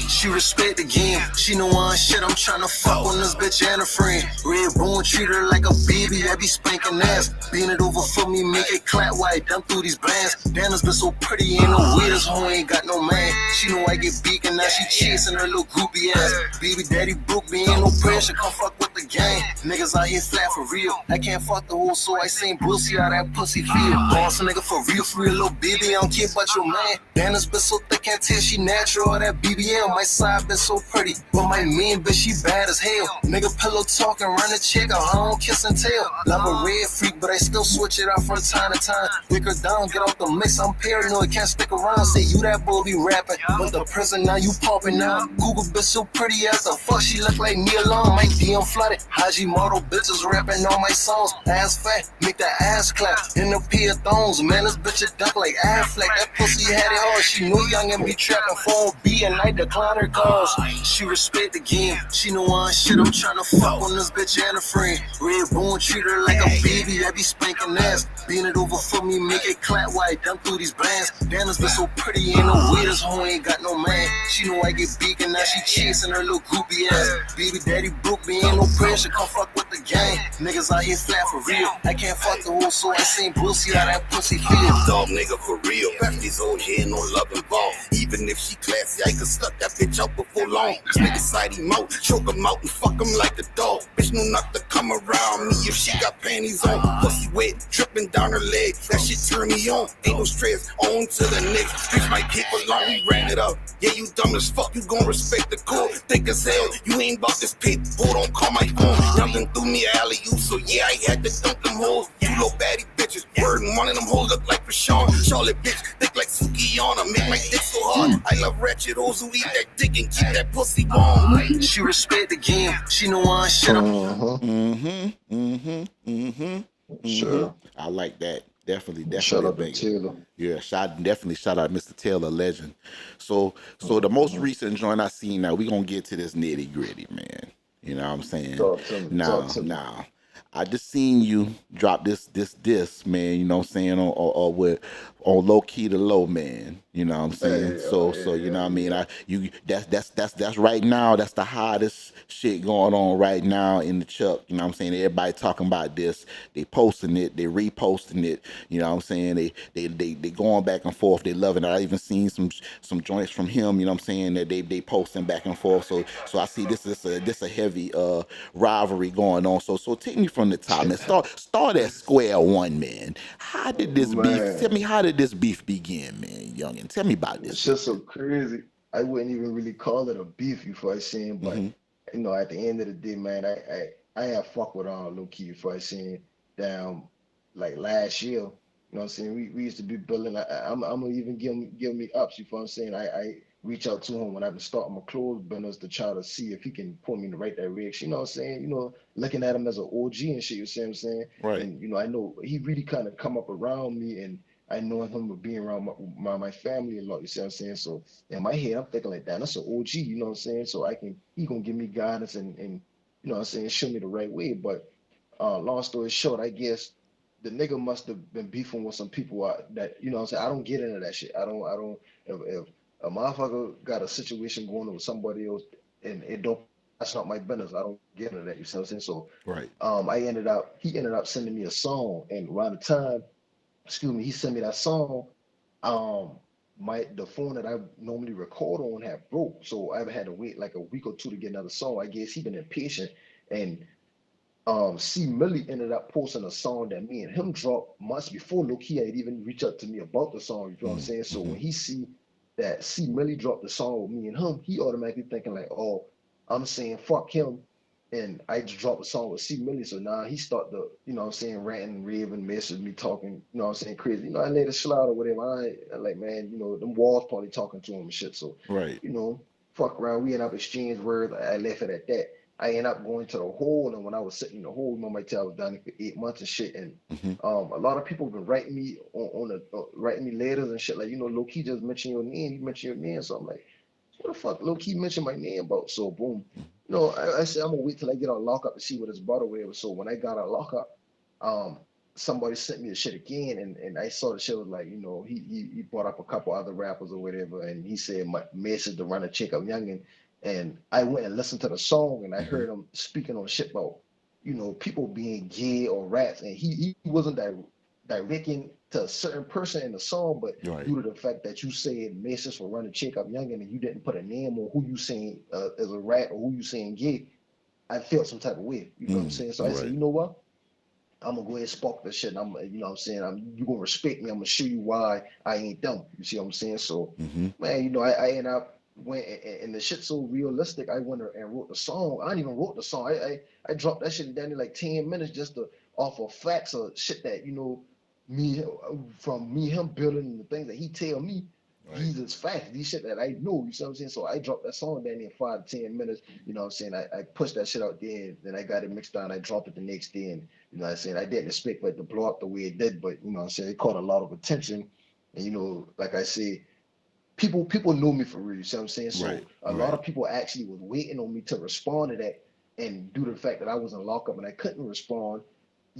Speaker 7: She respect the game. She know I'm shit. I'm tryna fuck on this bitch and a friend. Red bone treat her like a baby. I be spanking ass. Being it over for me, make it clap while I dump through these bands. Dana's been so pretty, ain't no way this hoe ain't got no man. She know I get beat and now she chasing her little groupie ass. Baby daddy broke me, ain't no pressure. Come fuck with the gang. Niggas out here flat for real. I can't fuck the hoe, so I seen Brucey how that pussy feel. Boss a nigga for real, little baby. I don't care about your man. Dana's been so thick, can't tell she natural. All that BBM, my side been so pretty, but my mean bitch, she bad as hell. Nigga pillow talking, run a check, I don't kiss and tell. Love a red freak, but I still switch it out from time to time. Dick her down, get off the mix, I'm paranoid, can't stick around. Say you that boy be rapping, went to prison, now you popping now. Google bitch so pretty as the fuck, she look like me alone. My DM flooded, Haji model bitches rapping all my songs. Ass fat, make that ass clap, in the pair of thongs. Man, this bitch a duck like Affleck, that pussy had it hard. She knew young and be trapping for B and I decline her calls. She respect the game. She know I'm shit. I'm tryna fuck on this bitch and a friend. Red bone treat her like a baby. I be spanking ass. Being it over for me, make it clap while I dump through these bands. Dana's been so pretty, ain't no way this hoe ain't got no man. She know I get beat and now she chasing her little groupie ass. Baby daddy broke me, ain't no pressure. Come fuck with the gang. Niggas out here flat for real. I can't fuck the hoe, so I seen Brucey how that pussy feel.
Speaker 10: Dog nigga for real. These old head no love and ball. Even if she classy,
Speaker 7: they could suck that bitch up before long. Stick aside him out, choke him out and fuck him like a dog. Bitch knew not to come around me if she got panties on. Pussy wet, dripping down her leg, that shit turn me on. Ain't no stress, on to the next. Bitch might kick along, we ran it up. Yeah, you dumb as fuck, you gon' respect the code. Thick as hell, you ain't about this pit, boy, don't call my phone. Youngin threw me alley you, so yeah, I had to dump them hoes. You little baddie bitches, word, and one of them hoes look like Rashawn. Charlotte bitch, thick like Sukiyana, make my dick so hard. I love ratchet hoes who eat that dick and keep that pussy warm. She respect the game, she know I shit up.
Speaker 2: Sure.
Speaker 3: I like that. Definitely
Speaker 2: Shout
Speaker 3: a
Speaker 2: out to
Speaker 3: banger.
Speaker 2: Taylor.
Speaker 3: Yeah, definitely shout out Mr. Taylor, legend. So the most recent joint I seen, now we gonna get to this nitty gritty, man. You know what I'm saying?
Speaker 2: Talk to me. Talk to me.
Speaker 3: Now, I just seen you drop this, man. You know what I'm saying? Or with on low key to low, man. You know what I'm saying? So you know what I mean? That's right now. That's the hottest shit going on right now in the Chuck. You know what I'm saying? Everybody talking about this. They posting it. They reposting it. You know what I'm saying? They going back and forth. They loving it. I even seen some joints from him. You know what I'm saying? That they posting back and forth. So I see this is a heavy rivalry going on. So take me from the top, man. Start at square one, man. How did this beef? Tell
Speaker 2: Man,
Speaker 3: me, how did this beef begin, man, Youngin? Tell me about this
Speaker 2: it's
Speaker 3: shit.
Speaker 2: just so crazy. I wouldn't even really call it a beef before I seen, but
Speaker 3: Mm-hmm.
Speaker 2: at the end of the day, man, I have fuck with low key before I seen down like last year. You know what I'm saying? We used to be building. I'm gonna even give me ups. You know what I'm saying? I reach out to him when I've been starting my clothes business to try to see if he can point me in the right direction. You know what I'm saying? Looking at him as an OG and shit. You see what I'm saying?
Speaker 3: Right.
Speaker 2: And I know he really kind of come up around me, and I know him with being around my family a lot. You see what I'm saying? So in my head, I'm thinking like, damn, that's an OG. You know what I'm saying? So he gonna give me guidance and you know what I'm saying, show me the right way. But long story short, I guess the nigga must have been beefing with some people that what I'm saying. I don't get into that shit. I don't. If a motherfucker got a situation going on with somebody else and it don't, that's not my business. I don't get into that. You see what I'm saying? So
Speaker 3: Right.
Speaker 2: he ended up sending me a song, and around the time, excuse me, he sent me that song. Um, the phone that I normally record on had broke, so I had to wait like a week or two to get another song. I guess he been impatient, and C Millie ended up posting a song that me and him dropped months before Look he had even reached out to me about the song. You know what I'm saying? So
Speaker 3: Mm-hmm.
Speaker 2: when he see that C Millie dropped the song with me and him, he automatically thinking like, oh, I'm saying fuck him, and I just dropped a song with C Millie. So now he start to, what I'm saying, ranting, raving, messaging me, talking, what I'm saying, crazy. I let it slide or whatever. I like, man, them walls probably talking to him and shit. So,
Speaker 3: Right.
Speaker 2: you know, fuck around. We end up exchange words. I left it at that. I ended up going to the hole, and when I was sitting in the hole, my tell I was down there for 8 months and shit. And
Speaker 3: Mm-hmm.
Speaker 2: a lot of people have been writing me writing me letters and shit like, low key just mentioned your name. You mentioned your name, so I'm like, what the fuck, low key mentioned my name about? So boom, I said I'm gonna wait till I get on lockup to see what it's about or whatever. So when I got on lockup, um, somebody sent me the shit again, and I saw the shit was like, he brought up a couple other rappers or whatever, and he said my message to RunaCheckup Youngn, and I went and listened to the song, and I
Speaker 3: Mm-hmm.
Speaker 2: heard him speaking on shit about, people being gay or rats, and he wasn't directing to a certain person in the song, but
Speaker 3: Right.
Speaker 2: due to the fact that you said message for RunaCheckup Youngn and you didn't put a name on who you saying as a rat or who you saying gay, I felt some type of way. You feel what I'm saying? So I said,
Speaker 3: Right.
Speaker 2: you know what? I'm gonna go ahead and spark this shit. And you know what I'm saying? You gonna respect me. I'm gonna show you why I ain't dumb. You see what I'm saying? So,
Speaker 3: Mm-hmm.
Speaker 2: man, I end up went and the shit so realistic. I went and wrote the song. I didn't even wrote the song. I dropped that shit down in like 10 minutes just to off of facts or shit that me from me him building the things that he tell me.
Speaker 3: Right.
Speaker 2: These is facts. These shit that I know. You see what I'm saying? So I dropped that song down in 5 to 10 minutes. You know what I'm saying? I pushed that shit out there, and then I got it mixed down. I dropped it the next day, and you know what I'm saying? I didn't expect for it to blow up the way it did, but you know what I'm saying? It caught a lot of attention. And like I said, people know me for real, you see what I'm saying?
Speaker 3: Right.
Speaker 2: So a lot
Speaker 3: Right.
Speaker 2: of people actually was waiting on me to respond to that. And due to the fact that I was in lockup and I couldn't respond,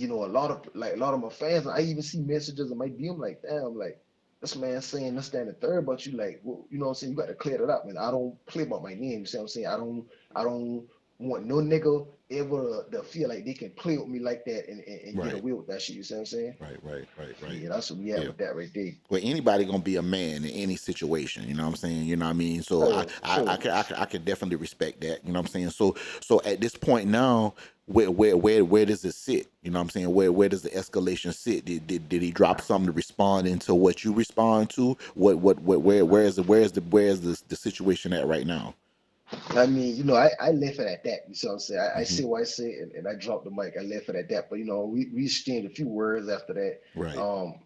Speaker 2: a lot of my fans, I even see messages in my DM like, damn, like this man saying this, that, and the third, but you like, well, you know what I'm saying? You got to clear that up, man. I don't play about my name, you see what I'm saying? I don't want no nigga ever to feel like they can play with me like that and get
Speaker 3: Right,
Speaker 2: away with that shit. You see what I'm saying?
Speaker 3: right.
Speaker 2: Yeah, that's what we at
Speaker 3: Yeah.
Speaker 2: with that right there.
Speaker 3: Well, anybody gonna be a man in any situation, you know what I'm saying? You know what I mean? So
Speaker 2: Oh, sure.
Speaker 3: I can definitely respect that, you know what I'm saying? So at this point now, where does it sit? You know what I'm saying? Where does the escalation sit? Did he drop something to respond into what you respond to? What where's the situation at right now?
Speaker 2: I mean, I left it at that. You see what I'm saying? I
Speaker 3: Hmm.
Speaker 2: say what I say, and I dropped the mic. I left it at that. But we exchanged a few words after that.
Speaker 3: Right.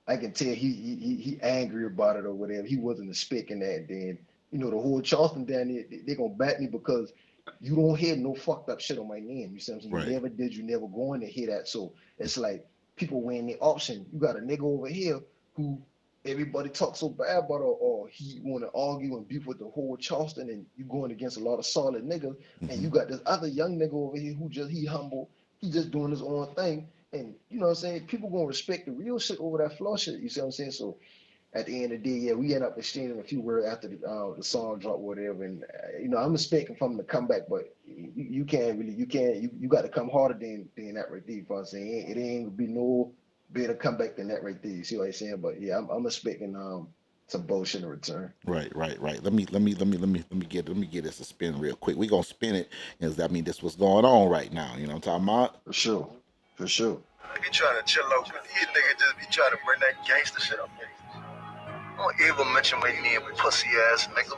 Speaker 2: I can tell he angry about it or whatever. He wasn't expecting that. Then the whole Charleston down there, they gonna back me because you don't hear no fucked up shit on my name. You see what I'm saying? You
Speaker 3: Right.
Speaker 2: never did. You never going to hear that. So it's like people weighing the option. You got a nigga over here who everybody talks so bad about, or he want to argue and beef with the whole Charleston, and you going against a lot of solid niggas, and
Speaker 3: Hmm.
Speaker 2: you got this other young nigga over here who he humble, he just doing his own thing, and you know what I'm saying, people gonna respect the real shit over that flaw shit. You see what I'm saying? So at the end of the day, yeah, we end up exchanging a few words after the song drop, whatever, and I'm expecting from him to come back, but you can't really, you got to come harder than that right there. You know what I'm saying? It ain't gonna be no better comeback than that right there. You see what I'm saying? But yeah, I'm expecting some bullshit in return.
Speaker 3: Right. Let me get this a spin real quick. We gonna spin it, because I mean this what's going on right now. You know what I'm talking about?
Speaker 2: For sure, for sure.
Speaker 5: I be trying to chill out, but these niggas just be trying to bring that gangster shit up. Don't ever mention my name, pussy ass nigga.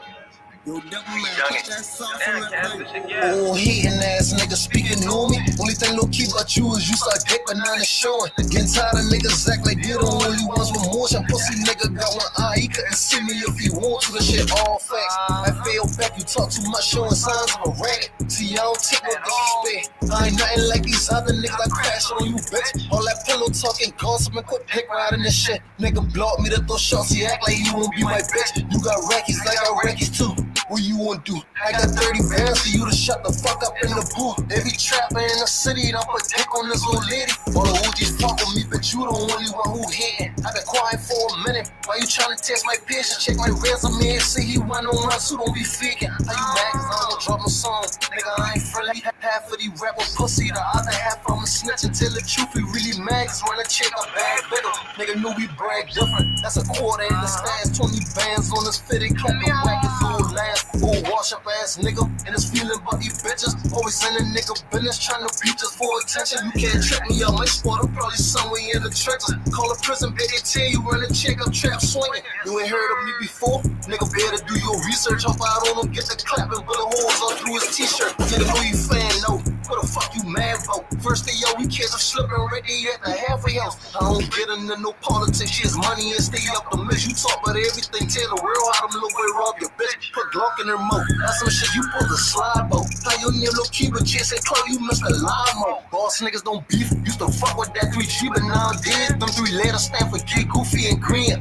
Speaker 7: Yo, Dept, man, put that sauce on that thing. Oh, hating ass nigga speaking on me. Only thing low key about you is you suck dick, but not it's showing. Getting tired of niggas act like they the only ones with motion. Pussy nigga got one eye, he couldn't see me if he want to. The shit all facts. I fail back, you talk too much, showing signs of a rat. See, I don't take no disrespect. I ain't nothing like these other niggas. I crash on you, bitch. All that pillow talking, gossip and quit pick riding this shit. Nigga block me to throw shots, he act like he won't be my bitch. You got rackies like I rackies too. What you want to do? I got 30 bands for you to shut the fuck up in the booth. Every trapper in the city don't put dick on this old lady. All the OGs fuck with me, but you the only one who hating. I been quiet for a minute. Why you trying to test my patience? Check my resume and say he one on one, so don't be faking. How you mad? Cause I don't drop no song. Nigga, I ain't friendly. Half of the rapper pussy, the other half I'm a snitch. And tell the truth, we really mad. Cause when I check a bag bigger, nigga knew we brag different. That's a quarter in the stash, 20 bands on this fitted, clap the whack his old last. Old wash up ass nigga, and it's feeling about these bitches. Always in a nigga business, trying to beat us for attention. You can't trip me out, my spot, I'm probably somewhere in the trenches. Call a prison, baby, tell you run a check up trap swinging. You ain't heard of me before? Nigga better do your research, hop out on him, get the clapping, bullet holes all through his t-shirt. Nigga know you fan, no. What the fuck you mad about? First day, yo, we kids are slipping right there at the halfway house. I don't get into no politics, just money and stay up the miss. You talk about everything, tell the world how them little way rob your bitch. Put Glock in her mouth, that's some shit you pull the slide boat. How your name low key, but chase and call you Mr. Limo. Boss niggas don't beef, used to fuck with that 3G, but nowadays, them 3 letters stand for G, Goofy, and Green.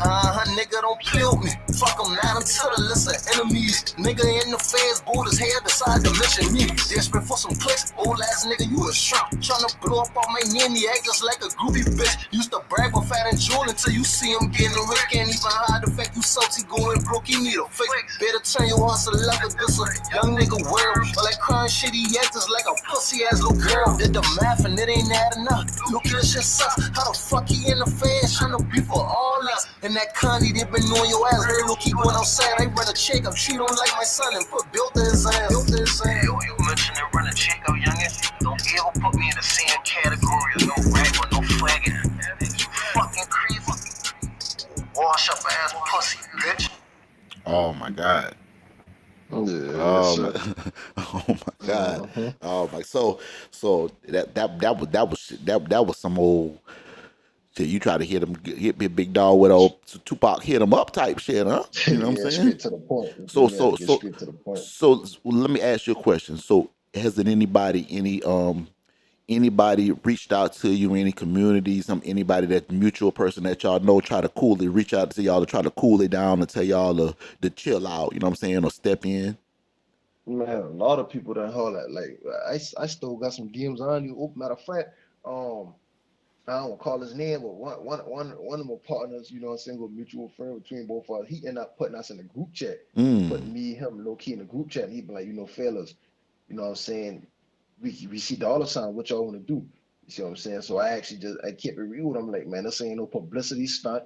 Speaker 7: Nigga, don't play with me. Fuck them, add them to the list of enemies. Nigga in the feds, bold as hell, decide to mention me. Desperate for some clicks, old ass nigga, you a shrimp. Tryna blow up on my name, he act just like a groupie bitch. Used to brag with Fat and Jewel until you see him getting rich. Can't even hide the fact you salty, going broke, he need a fix. Better turn your hustle up with this a young nigga world. All that crying shit, he acts just like a pussy ass little girl. Did the math and it ain't adding up. Look at this shit sucks. How the fuck he in the fans tryna be for all us? And that Connie, they been on your ass. Heard look, he going outside. I run a check up, treat him like my son and put built in his ass. Built in his ass.
Speaker 4: Yo, you mentioned it, run a checkup, youngin'. Don't ever put me in the same category as no rapper, no flagging. You fucking crazy. Wash up ass pussy, bitch.
Speaker 3: Oh my God.
Speaker 2: Yeah, yes,
Speaker 3: Oh my,
Speaker 2: sir.
Speaker 3: oh my God.
Speaker 2: Mm-hmm.
Speaker 3: Oh my. So that was some old shit. You try to hit Big Dog with old Tupac hit him up type shit, huh? You know what I'm
Speaker 2: Yeah,
Speaker 3: saying?
Speaker 2: straight to the point. You feel
Speaker 3: So
Speaker 2: me? I had
Speaker 3: so
Speaker 2: to get
Speaker 3: so
Speaker 2: straight to the point.
Speaker 3: so let me ask you a question. So has it anybody reached out to you, any community, anybody that mutual person that y'all know try to reach out to y'all to try to cool it down and tell y'all to chill out, you know what I'm saying, or step in?
Speaker 2: Man, a lot of people done holler. Like I still got some DMs on you. Oh, matter of fact, um, I don't call his name, but one of my partners, you know what I'm saying, a mutual friend between both of us, he ended up putting us in a group chat, putting
Speaker 3: Mm.
Speaker 2: me, him, low key in a group chat, and he be like, fellas, you know what I'm saying? we see dollar sign. What y'all want to do? You see what I'm saying? So I actually I kept it real with them. Like, man, this ain't no publicity stunt.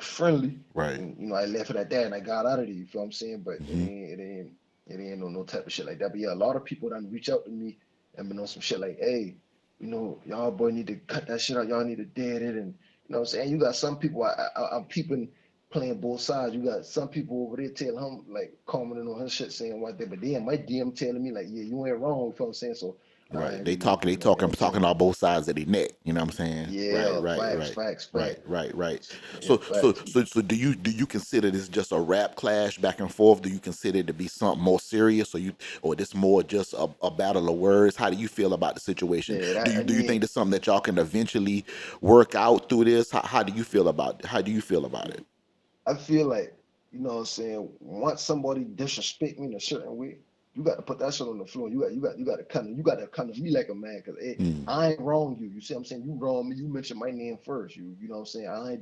Speaker 2: Friendly,
Speaker 3: Right.
Speaker 2: and I left it at that, and I got out of there. You feel what I'm saying? But
Speaker 3: Hmm.
Speaker 2: it ain't no type of shit like that. But yeah, a lot of people done reach out to me and been on some shit like, hey, y'all boy need to cut that shit out. Y'all need to dead it, and you know what I'm saying. You got some people I'm peeping, playing both sides. You got some people over there telling him, like, commenting on his shit, saying what they, but then my DM telling me like, yeah, you ain't wrong. You feel what I'm saying? So I
Speaker 3: Right.
Speaker 2: ain't
Speaker 3: They
Speaker 2: really,
Speaker 3: talking, they
Speaker 2: you know
Speaker 3: talking,
Speaker 2: what I'm saying?
Speaker 3: talking on both sides of their neck. You know what I'm saying? Right,
Speaker 2: Yeah,
Speaker 3: right,
Speaker 2: facts,
Speaker 3: right,
Speaker 2: facts,
Speaker 3: right,
Speaker 2: facts.
Speaker 3: right, right.
Speaker 2: Yeah, facts.
Speaker 3: So do you consider this just a rap clash back and forth? Do you consider it to be something more serious, or this more just a battle of words? How do you feel about the situation?
Speaker 2: Yeah,
Speaker 3: Do you
Speaker 2: I
Speaker 3: do you think
Speaker 2: mean,
Speaker 3: it's something that y'all can eventually work out through this? How do you feel about how do you feel about it?
Speaker 2: I feel like, you know what I'm saying, once somebody disrespect me in a certain way, you got to put that shit on the floor. You got to come to me like a man, cause
Speaker 3: Mm,
Speaker 2: I ain't wrong you. You see what I'm saying? You wrong me. You mentioned my name first. You know what I'm saying? I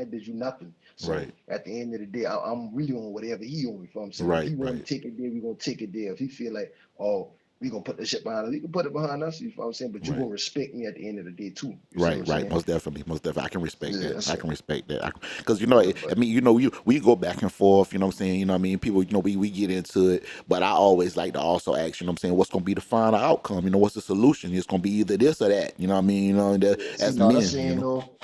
Speaker 2: ain't did you nothing. So
Speaker 3: right,
Speaker 2: at the end of the day, I'm really on whatever he on. You know what I'm saying? If
Speaker 3: right,
Speaker 2: he want
Speaker 3: right,
Speaker 2: to take it there, we gonna take it there. If he feel like, oh, we gonna put this shit behind us, he can put it behind us. You know what I'm saying? But you
Speaker 3: right.
Speaker 2: gonna respect me at the end of the day too. You see what
Speaker 3: Right,
Speaker 2: I'm
Speaker 3: right,
Speaker 2: saying?
Speaker 3: most definitely, most definitely. I can respect
Speaker 2: Yeah,
Speaker 3: that.
Speaker 2: that's
Speaker 3: I
Speaker 2: it.
Speaker 3: can respect that. Because you know,
Speaker 2: Yeah,
Speaker 3: I
Speaker 2: but
Speaker 3: mean, you know, we go back and forth. You know what I'm saying? You know what I mean? People, you know, we get into it, but I always like to also ask. You know what I'm saying? What's going to be the final outcome? You know, what's the solution? It's going to be either this or that. You know what I mean? You know, and
Speaker 2: yeah, see,
Speaker 3: as
Speaker 2: no, that's
Speaker 3: men, you
Speaker 2: saying
Speaker 3: know.
Speaker 2: no.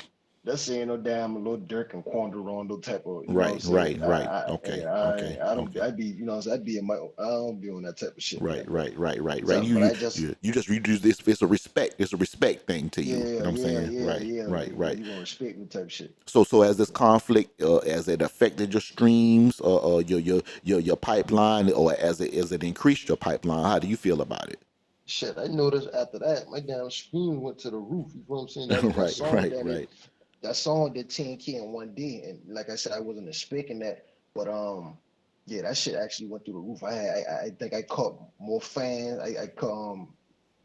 Speaker 2: That's saying no damn little Dirk and Quandre Rondo type of, you know what I'm
Speaker 3: Right,
Speaker 2: saying?
Speaker 3: right, right. Okay, okay,
Speaker 2: I don't,
Speaker 3: okay.
Speaker 2: I be, you know what I'm saying? I be in my, I don't be on that type of shit,
Speaker 3: Right,
Speaker 2: man. But
Speaker 3: right, right, right, right.
Speaker 2: so, but I just,
Speaker 3: You just reduce this. It's a respect. It's a respect thing to you. You
Speaker 2: yeah,
Speaker 3: know what I'm
Speaker 2: yeah,
Speaker 3: saying?
Speaker 2: yeah,
Speaker 3: Right,
Speaker 2: yeah,
Speaker 3: right,
Speaker 2: yeah.
Speaker 3: right.
Speaker 2: You gonna respect me type shit.
Speaker 3: So as this conflict, as it affected your streams, your pipeline, or as it increased your pipeline, how do you feel about it?
Speaker 2: Shit, I noticed after that, my damn screen went to the roof. You know what I'm saying? That
Speaker 3: Right,
Speaker 2: song,
Speaker 3: right,
Speaker 2: damn it,
Speaker 3: right,
Speaker 2: that song did 10K in one day, and like I said, I wasn't expecting that, but yeah, that shit actually went through the roof. I think I caught more fans.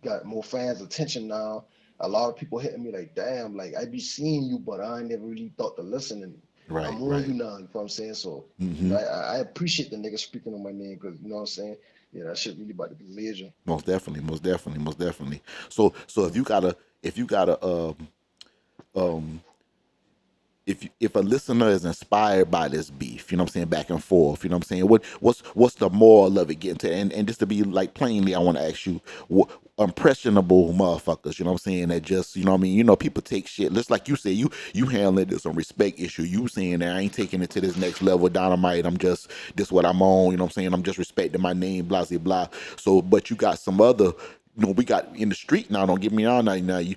Speaker 2: Got more fans' attention now. A lot of people hitting me like, damn, like I be seeing you, but I never really thought to listen, and
Speaker 3: right,
Speaker 2: I'm on
Speaker 3: right.
Speaker 2: you now. You know what I'm saying? So,
Speaker 3: Hmm.
Speaker 2: I appreciate the nigga speaking on my name because you know what I'm saying. Yeah, that shit really about to be major.
Speaker 3: Most definitely, most definitely, most definitely. So if you gotta um if a listener is inspired by this beef, you know what I'm saying, back and forth, you know what I'm saying, what's the moral of it getting to, and just to be like plainly, I want to ask you, what impressionable motherfuckers, you know what I'm saying, that just, you know what I mean, you know, people take shit, just like you say, you handling this on respect issue, you saying that I ain't taking it to this next level, dynamite, I'm just, this what I'm on, you know what I'm saying, I'm just respecting my name, blah blah blah. So but you got some other, you know, we got in the street now, don't get me on now, you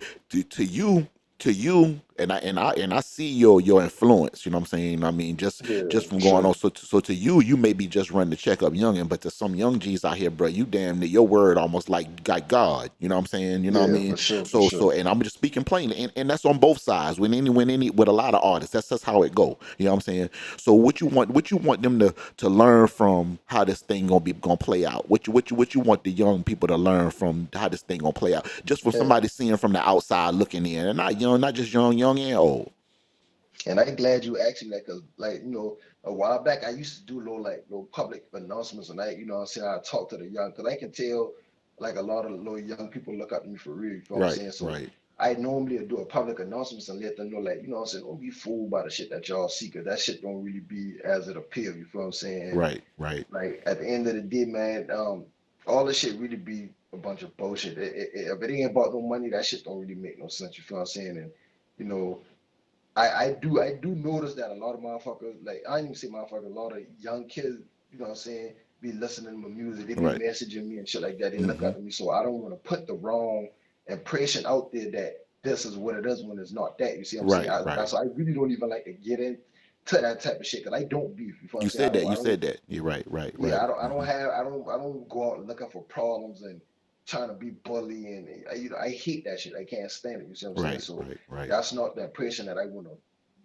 Speaker 3: to you, and I see your influence, you know what I'm saying, I mean,
Speaker 2: Yeah,
Speaker 3: just
Speaker 2: for
Speaker 3: from going on,
Speaker 2: sure.
Speaker 3: so to you may be just running the checkup youngin, but to some young G's out here, bro, you damn near your word almost like God, you know what I'm saying, you know what I
Speaker 2: Yeah,
Speaker 3: mean,
Speaker 2: for sure, for
Speaker 3: so
Speaker 2: sure.
Speaker 3: and I'm just speaking plainly, and that's on both sides, with a lot of artists, that's how it go, you know what I'm saying. So what you want them to learn from how this thing gonna play out, what you want the young people to learn from how this thing gonna play out, just from
Speaker 2: And,
Speaker 3: somebody seeing from the outside looking in, and not young, not just young and old.
Speaker 2: and I'm glad you asked me that because, like, a while back I used to do little public announcements, and you know what I'm saying, I talk to the young because I can tell like a lot of little young people look up to me for real. You know what I'm
Speaker 3: Right,
Speaker 2: saying? So
Speaker 3: right,
Speaker 2: I normally do a public announcements and let them know, like, you know what I'm saying, don't be fooled by the shit that y'all see because that shit don't really be as it appears. You feel what I'm saying? And
Speaker 3: right, right,
Speaker 2: like at the end of the day, man, all this shit really be a bunch of bullshit. If it ain't about no money, that shit don't really make no sense. You feel what I'm saying? And you know. I do notice that a lot of motherfuckers, like I ain't even say motherfuckers, a lot of young kids, you know what I'm saying, be listening to my music, they be
Speaker 3: right.
Speaker 2: messaging me and shit like that. They look
Speaker 3: Hmm.
Speaker 2: up to me. So I don't want to put the wrong impression out there that this is what it is when it's not that. You see what I'm saying?
Speaker 3: Right, right.
Speaker 2: That's why I really don't even like to get into that type of shit because I don't beef. You know what I'm
Speaker 3: You
Speaker 2: saying?
Speaker 3: said that.
Speaker 2: I
Speaker 3: You
Speaker 2: don't
Speaker 3: said that. You're right, right,
Speaker 2: yeah,
Speaker 3: right.
Speaker 2: I don't
Speaker 3: Hmm.
Speaker 2: have I don't go out looking for problems and trying to be bully and I hate that shit. I can't stand it. You see what I'm saying?
Speaker 3: Right,
Speaker 2: So
Speaker 3: right, right,
Speaker 2: that's not the impression that I want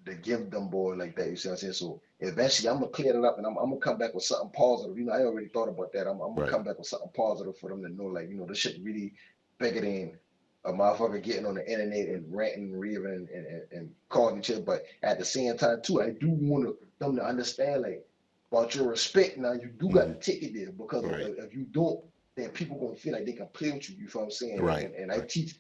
Speaker 2: to give them boy like that. You see what I'm saying? So eventually I'm gonna clear it up and I'm gonna come back with something positive. I already thought about that. I'm gonna
Speaker 3: right,
Speaker 2: come back with something positive for them to know, like, this shit really bigger than a motherfucker getting on the internet and ranting and raving and calling each other. But at the same time too, I do want them to understand, like, about your respect now, you do got
Speaker 3: hmm,
Speaker 2: to take it there because
Speaker 3: right,
Speaker 2: if you don't, then people gonna feel like they can play with you. You feel what I'm saying?
Speaker 3: Right.
Speaker 2: And I teach,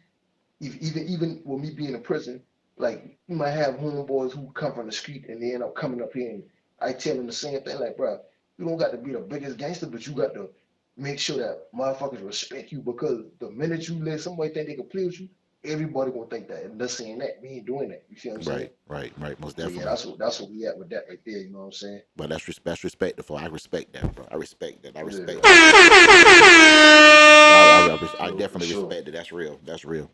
Speaker 2: even with me being in prison, like you might have homeboys who come from the street and they end up coming up here, and I tell them the same thing, like, bro, you don't got to be the biggest gangster, but you got to make sure that motherfuckers respect you, because the minute you let somebody think they can play with you, everybody gonna think that. And they're saying that, we ain't doing that. You feel what I'm saying?
Speaker 3: Right. Most
Speaker 2: So yeah,
Speaker 3: definitely.
Speaker 2: that's what we at with that right there. You know what I'm saying?
Speaker 3: But that's respectful. I respect that, bro. I respect that. I
Speaker 2: Yeah,
Speaker 3: respect that. I
Speaker 2: for
Speaker 3: definitely
Speaker 2: sure, for
Speaker 3: respect it.
Speaker 2: sure.
Speaker 3: That's real. That's real.